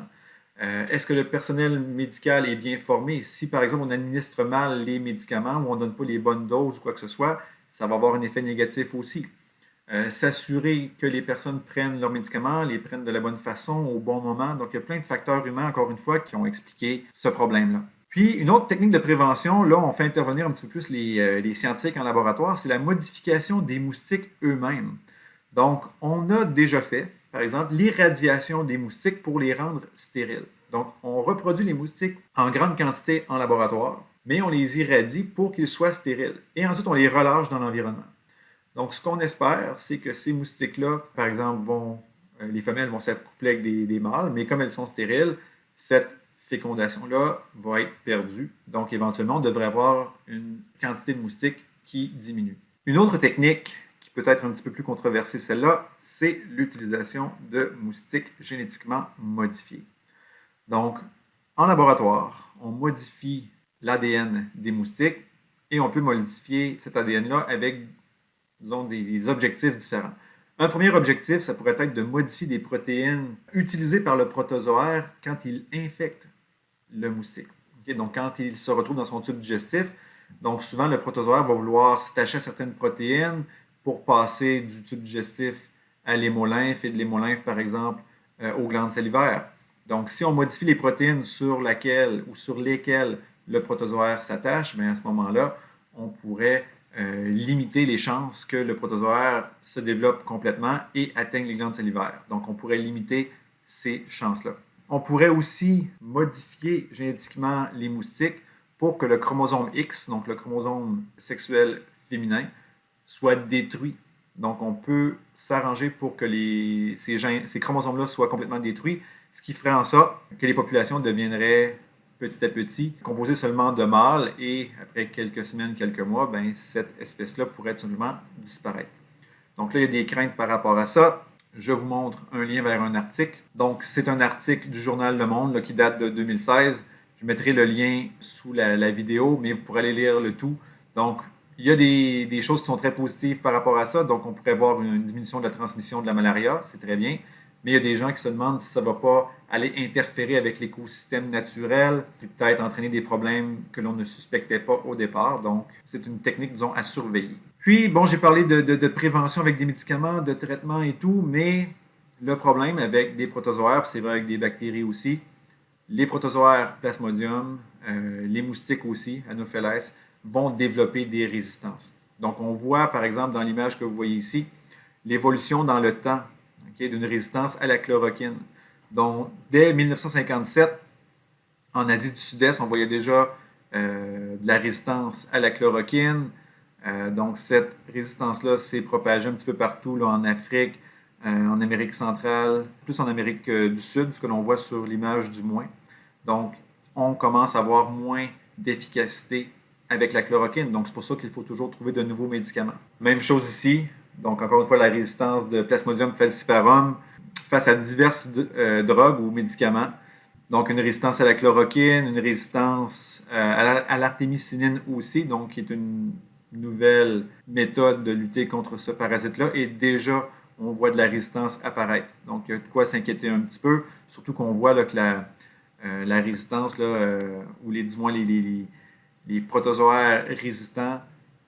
[SPEAKER 1] Est-ce que le personnel médical est bien formé? Si, par exemple, on administre mal les médicaments ou on ne donne pas les bonnes doses ou quoi que ce soit, ça va avoir un effet négatif aussi. S'assurer que les personnes prennent leurs médicaments, les prennent de la bonne façon, au bon moment. Donc, il y a plein de facteurs humains, encore une fois, qui ont expliqué ce problème-là. Puis, une autre technique de prévention, là, on fait intervenir un petit peu plus les scientifiques en laboratoire, c'est la modification des moustiques eux-mêmes. Donc, on a déjà fait, par exemple, l'irradiation des moustiques pour les rendre stériles. Donc, on reproduit les moustiques en grande quantité en laboratoire, mais on les irradie pour qu'ils soient stériles. Et ensuite, on les relâche dans l'environnement. Donc, ce qu'on espère, c'est que ces moustiques-là, par exemple, les femelles vont s'accoupler avec des mâles, mais comme elles sont stériles, cette fécondation-là va être perdue. Donc, éventuellement, on devrait avoir une quantité de moustiques qui diminue. Une autre technique qui peut être un petit peu plus controversée, celle-là, c'est l'utilisation de moustiques génétiquement modifiés. Donc, en laboratoire, on modifie l'ADN des moustiques et on peut modifier cet ADN-là avec disons, des objectifs différents. Un premier objectif, ça pourrait être de modifier des protéines utilisées par le protozoaire quand il infecte le moustique. Donc, quand il se retrouve dans son tube digestif, donc souvent le protozoaire va vouloir s'attacher à certaines protéines pour passer du tube digestif à l'hémolymphe et de l'hémolymphe, par exemple, aux glandes salivaires. Donc, si on modifie les protéines sur lesquelles le protozoaire s'attache, bien à ce moment-là, on pourrait limiter les chances que le protozoaire se développe complètement et atteigne les glandes salivaires. Donc, on pourrait limiter ces chances-là. On pourrait aussi modifier génétiquement les moustiques pour que le chromosome X, donc le chromosome sexuel féminin, soit détruit. Donc, on peut s'arranger pour que ces chromosomes-là soient complètement détruits, ce qui ferait en sorte que les populations deviendraient petit à petit, composé seulement de mâles, et après quelques semaines, quelques mois, ben, cette espèce-là pourrait tout simplement disparaître. Donc là, il y a des craintes par rapport à ça. Je vous montre un lien vers un article. Donc, c'est un article du journal Le Monde là, qui date de 2016. Je mettrai le lien sous la vidéo, mais vous pourrez aller lire le tout. Donc, il y a des choses qui sont très positives par rapport à ça. Donc, on pourrait voir une diminution de la transmission de la malaria, c'est très bien. Mais il y a des gens qui se demandent si ça ne va pas aller interférer avec l'écosystème naturel et peut-être entraîner des problèmes que l'on ne suspectait pas au départ. Donc, c'est une technique, disons, à surveiller. Puis, bon, j'ai parlé de prévention avec des médicaments, de traitement et tout, mais le problème avec des protozoaires, puis c'est vrai avec des bactéries aussi, les protozoaires Plasmodium, les moustiques aussi, Anopheles, vont développer des résistances. Donc, on voit, par exemple, dans l'image que vous voyez ici, l'évolution dans le temps d'une résistance à la chloroquine. Donc, dès 1957, en Asie du Sud-Est, on voyait déjà de la résistance à la chloroquine. Donc, cette résistance-là s'est propagée un petit peu partout, là, en Afrique, en Amérique centrale, plus en Amérique du Sud, ce que l'on voit sur l'image du moins. Donc, on commence à avoir moins d'efficacité avec la chloroquine. Donc, c'est pour ça qu'il faut toujours trouver de nouveaux médicaments. Même chose ici. Donc, encore une fois, la résistance de Plasmodium falciparum face à diverses drogues ou médicaments. Donc, une résistance à la chloroquine, une résistance à l'artémisinine aussi, donc qui est une nouvelle méthode de lutter contre ce parasite-là. Et déjà, on voit de la résistance apparaître. Donc, il y a de quoi s'inquiéter un petit peu, surtout qu'on voit là, que la résistance, là, ou du moins les protozoaires résistants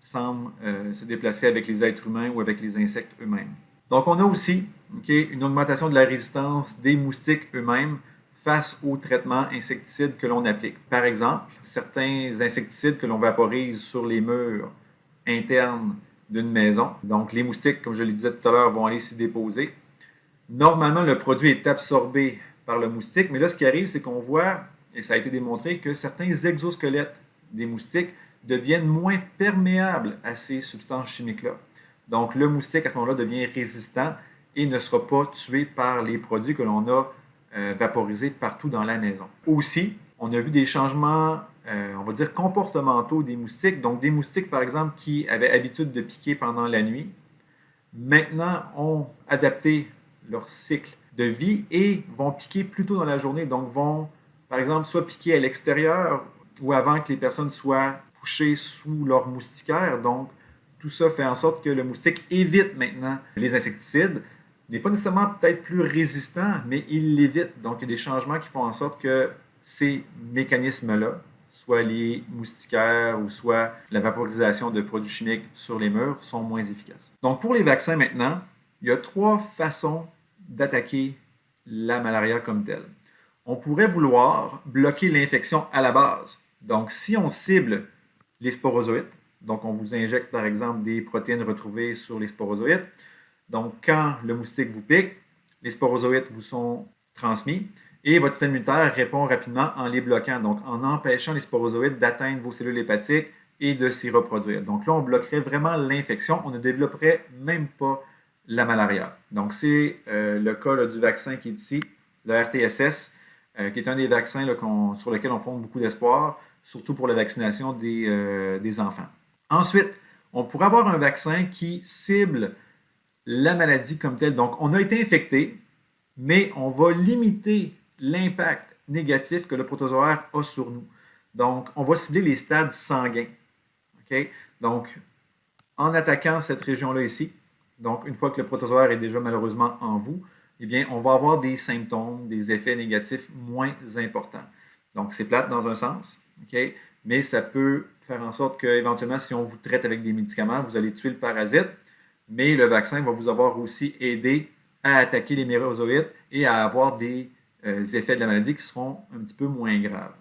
[SPEAKER 1] semblent se déplacer avec les êtres humains ou avec les insectes eux-mêmes. Donc, on a aussi une augmentation de la résistance des moustiques eux-mêmes face aux traitements insecticides que l'on applique. Par exemple, certains insecticides que l'on vaporise sur les murs internes d'une maison. Donc, les moustiques, comme je le disais tout à l'heure, vont aller s'y déposer. Normalement, le produit est absorbé par le moustique, mais là, ce qui arrive, c'est qu'on voit, et ça a été démontré, que certains exosquelettes des moustiques deviennent moins perméables à ces substances chimiques-là. Donc, le moustique, à ce moment-là, devient résistant et ne sera pas tué par les produits que l'on a vaporisés partout dans la maison. Aussi, on a vu des changements, on va dire, comportementaux des moustiques. Donc, des moustiques, par exemple, qui avaient habitude de piquer pendant la nuit, maintenant ont adapté leur cycle de vie et vont piquer plus tôt dans la journée. Donc, vont, par exemple, soit piquer à l'extérieur ou avant que les personnes soient couchées sous leur moustiquaire. Donc, tout ça fait en sorte que le moustique évite maintenant les insecticides. Il n'est pas nécessairement peut-être plus résistant, mais il l'évite. Donc, il y a des changements qui font en sorte que ces mécanismes-là, soit les moustiquaires ou soit la vaporisation de produits chimiques sur les murs, sont moins efficaces. Donc, pour les vaccins maintenant, il y a 3 façons d'attaquer la malaria comme telle. On pourrait vouloir bloquer l'infection à la base. Donc, si on cible les sporozoïtes, donc on vous injecte par exemple des protéines retrouvées sur les sporozoïtes, donc quand le moustique vous pique, les sporozoïtes vous sont transmis et votre système immunitaire répond rapidement en les bloquant, donc en empêchant les sporozoïtes d'atteindre vos cellules hépatiques et de s'y reproduire. Donc là, on bloquerait vraiment l'infection, on ne développerait même pas la malaria. Donc c'est le cas là, du vaccin qui est ici, le RTSS, qui est un des vaccins là, sur lequel on fonde beaucoup d'espoir, surtout pour la vaccination des enfants. Ensuite, on pourrait avoir un vaccin qui cible la maladie comme telle. Donc, on a été infecté, mais on va limiter l'impact négatif que le protozoaire a sur nous. Donc, on va cibler les stades sanguins. Okay? Donc, en attaquant cette région-là ici, donc une fois que le protozoaire est déjà malheureusement en vous, eh bien, on va avoir des symptômes, des effets négatifs moins importants. Donc, c'est plate dans un sens, okay? Mais ça peut faire en sorte qu'éventuellement, si on vous traite avec des médicaments, vous allez tuer le parasite, mais le vaccin va vous avoir aussi aidé à attaquer les mérozoïtes et à avoir des effets de la maladie qui seront un petit peu moins graves.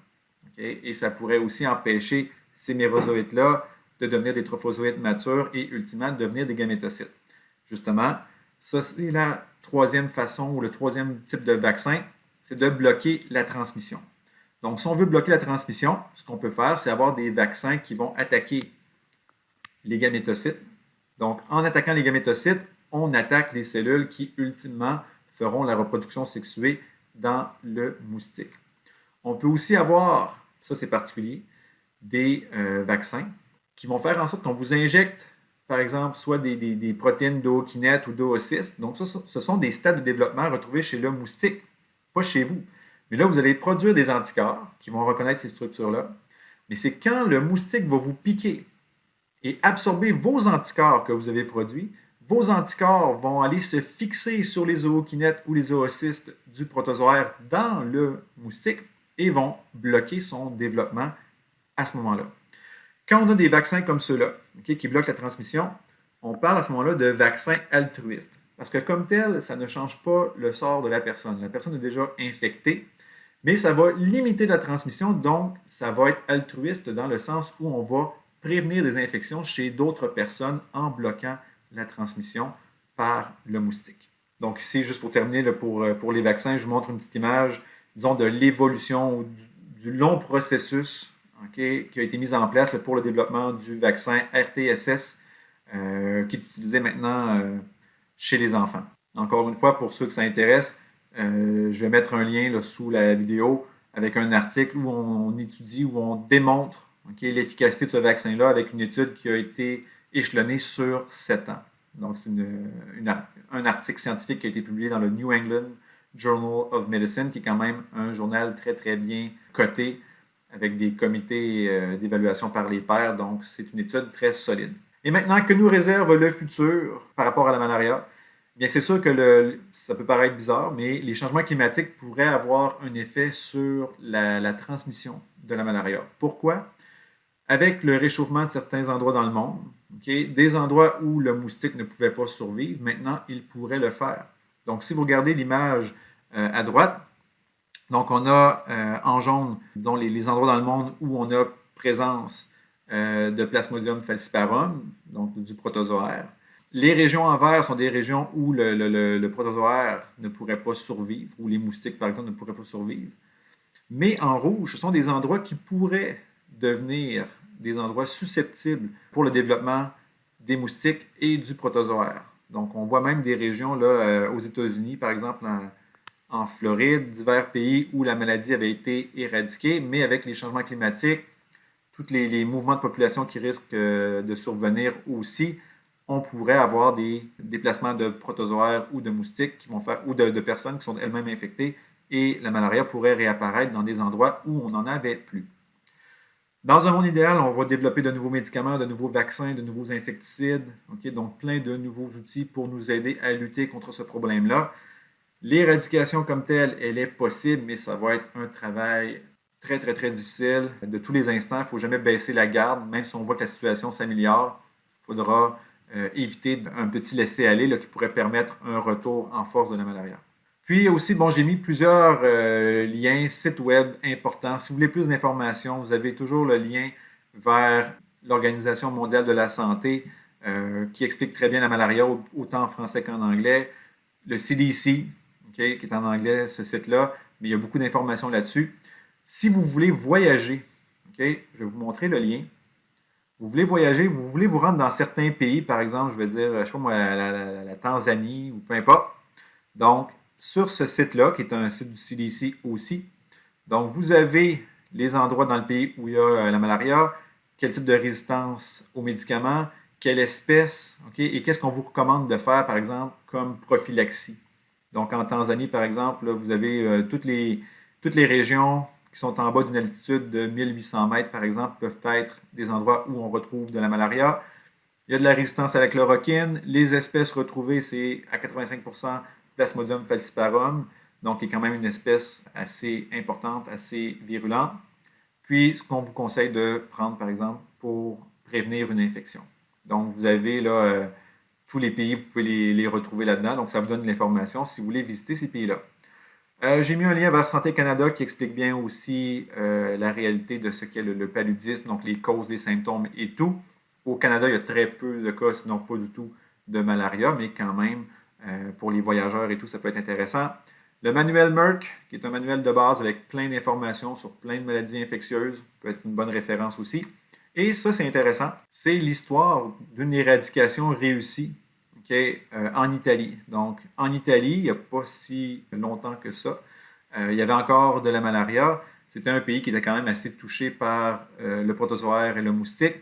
[SPEAKER 1] Okay? Et ça pourrait aussi empêcher ces mérozoïtes-là de devenir des trophozoïtes matures et ultimement de devenir des gamétocytes. Justement, ça c'est la 3e façon ou le 3e type de vaccin, c'est de bloquer la transmission. Donc, si on veut bloquer la transmission, ce qu'on peut faire, c'est avoir des vaccins qui vont attaquer les gamétocytes. Donc, en attaquant les gamétocytes, on attaque les cellules qui, ultimement, feront la reproduction sexuée dans le moustique. On peut aussi avoir, ça c'est particulier, des vaccins qui vont faire en sorte qu'on vous injecte, par exemple, soit des protéines d'ookinète ou d'oocyste. Donc, ça, ce sont des stades de développement retrouvés chez le moustique, pas chez vous. Mais là, vous allez produire des anticorps qui vont reconnaître ces structures-là. Mais c'est quand le moustique va vous piquer et absorber vos anticorps que vous avez produits, vos anticorps vont aller se fixer sur les ookinètes ou les oocystes du protozoaire dans le moustique et vont bloquer son développement à ce moment-là. Quand on a des vaccins comme ceux-là, qui bloquent la transmission, on parle à ce moment-là de vaccins altruistes. Parce que comme tel, ça ne change pas le sort de la personne. La personne est déjà infectée, mais ça va limiter la transmission, donc ça va être altruiste dans le sens où on va prévenir des infections chez d'autres personnes en bloquant la transmission par le moustique. Donc ici, juste pour terminer, là, pour les vaccins, je vous montre une petite image, disons, de l'évolution ou du long processus qui a été mis en place là, pour le développement du vaccin RTSS qui est utilisé maintenant chez les enfants. Encore une fois, pour ceux que ça intéresse, je vais mettre un lien là, sous la vidéo avec un article où on étudie, où on démontre l'efficacité de ce vaccin-là avec une étude qui a été échelonnée sur 7 ans. Donc, c'est un article scientifique qui a été publié dans le New England Journal of Medicine, qui est quand même un journal très, très bien coté avec des comités d'évaluation par les pairs. Donc, c'est une étude très solide. Et maintenant, que nous réserve le futur par rapport à la malaria? Bien, c'est sûr que ça peut paraître bizarre, mais les changements climatiques pourraient avoir un effet sur la transmission de la malaria. Pourquoi? Avec le réchauffement de certains endroits dans le monde, Des endroits où le moustique ne pouvait pas survivre, maintenant, il pourrait le faire. Donc, si vous regardez l'image à droite, donc on a en jaune, disons, les endroits dans le monde où on a présence de Plasmodium falciparum, donc du protozoaire. Les régions en vert sont des régions où le protozoaire ne pourrait pas survivre, où les moustiques, par exemple, ne pourraient pas survivre. Mais en rouge, ce sont des endroits qui pourraient devenir des endroits susceptibles pour le développement des moustiques et du protozoaire. Donc, on voit même des régions là, aux États-Unis, par exemple en Floride, divers pays où la maladie avait été éradiquée, mais avec les changements climatiques, tous les mouvements de population qui risquent de survenir aussi, on pourrait avoir des déplacements de protozoaires ou de moustiques qui vont faire, ou de personnes qui sont elles-mêmes infectées, et la malaria pourrait réapparaître dans des endroits où on n'en avait plus. Dans un monde idéal, on va développer de nouveaux médicaments, de nouveaux vaccins, de nouveaux insecticides, donc plein de nouveaux outils pour nous aider à lutter contre ce problème-là. L'éradication comme telle, elle est possible, mais ça va être un travail très, très, très difficile. De tous les instants, il ne faut jamais baisser la garde, même si on voit que la situation s'améliore. Il faudra éviter un petit laisser-aller qui pourrait permettre un retour en force de la malaria. Puis aussi, bon, j'ai mis plusieurs liens, sites web importants. Si vous voulez plus d'informations, vous avez toujours le lien vers l'Organisation mondiale de la santé qui explique très bien la malaria, autant en français qu'en anglais. Le CDC, qui est en anglais, ce site-là, mais il y a beaucoup d'informations là-dessus. Si vous voulez voyager, je vais vous montrer le lien. Vous voulez voyager, vous voulez vous rendre dans certains pays, par exemple, je vais dire, je ne sais pas moi, la Tanzanie ou peu importe. Donc, sur ce site-là, qui est un site du CDC aussi, donc vous avez les endroits dans le pays où il y a la malaria, quel type de résistance aux médicaments, quelle espèce, et qu'est-ce qu'on vous recommande de faire, par exemple, comme prophylaxie. Donc, en Tanzanie, par exemple, là, vous avez toutes les régions qui sont en bas d'une altitude de 1800 mètres, par exemple, peuvent être des endroits où on retrouve de la malaria. Il y a de la résistance à la chloroquine. Les espèces retrouvées, c'est à 85% Plasmodium falciparum, donc qui est quand même une espèce assez importante, assez virulente. Puis, ce qu'on vous conseille de prendre, par exemple, pour prévenir une infection. Donc, vous avez là tous les pays, vous pouvez les retrouver là-dedans. Donc, ça vous donne de l'information si vous voulez visiter ces pays-là. J'ai mis un lien vers Santé Canada qui explique bien aussi la réalité de ce qu'est le paludisme, donc les causes, les symptômes et tout. Au Canada, il y a très peu de cas, sinon pas du tout, de malaria, mais quand même, pour les voyageurs et tout, ça peut être intéressant. Le manuel Merck, qui est un manuel de base avec plein d'informations sur plein de maladies infectieuses, peut être une bonne référence aussi. Et ça, c'est intéressant. C'est l'histoire d'une éradication réussie en Italie. Donc, en Italie, il n'y a pas si longtemps que ça, il y avait encore de la malaria. C'était un pays qui était quand même assez touché par le protozoaire et le moustique.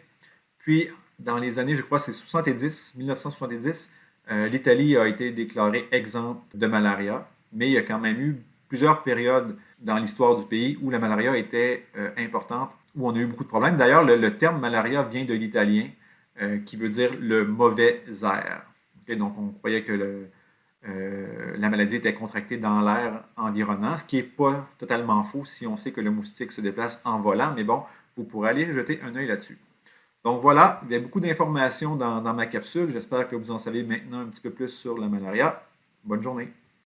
[SPEAKER 1] Puis, dans les années, je crois, c'est 1970, l'Italie a été déclarée exempte de malaria, mais il y a quand même eu plusieurs périodes dans l'histoire du pays où la malaria était importante, où on a eu beaucoup de problèmes. D'ailleurs, le terme malaria vient de l'italien, qui veut dire le mauvais air. Donc, on croyait que la maladie était contractée dans l'air environnant, ce qui n'est pas totalement faux si on sait que le moustique se déplace en volant, mais bon, vous pourrez aller jeter un œil là-dessus. Donc voilà, il y a beaucoup d'informations dans ma capsule. J'espère que vous en savez maintenant un petit peu plus sur la malaria. Bonne journée.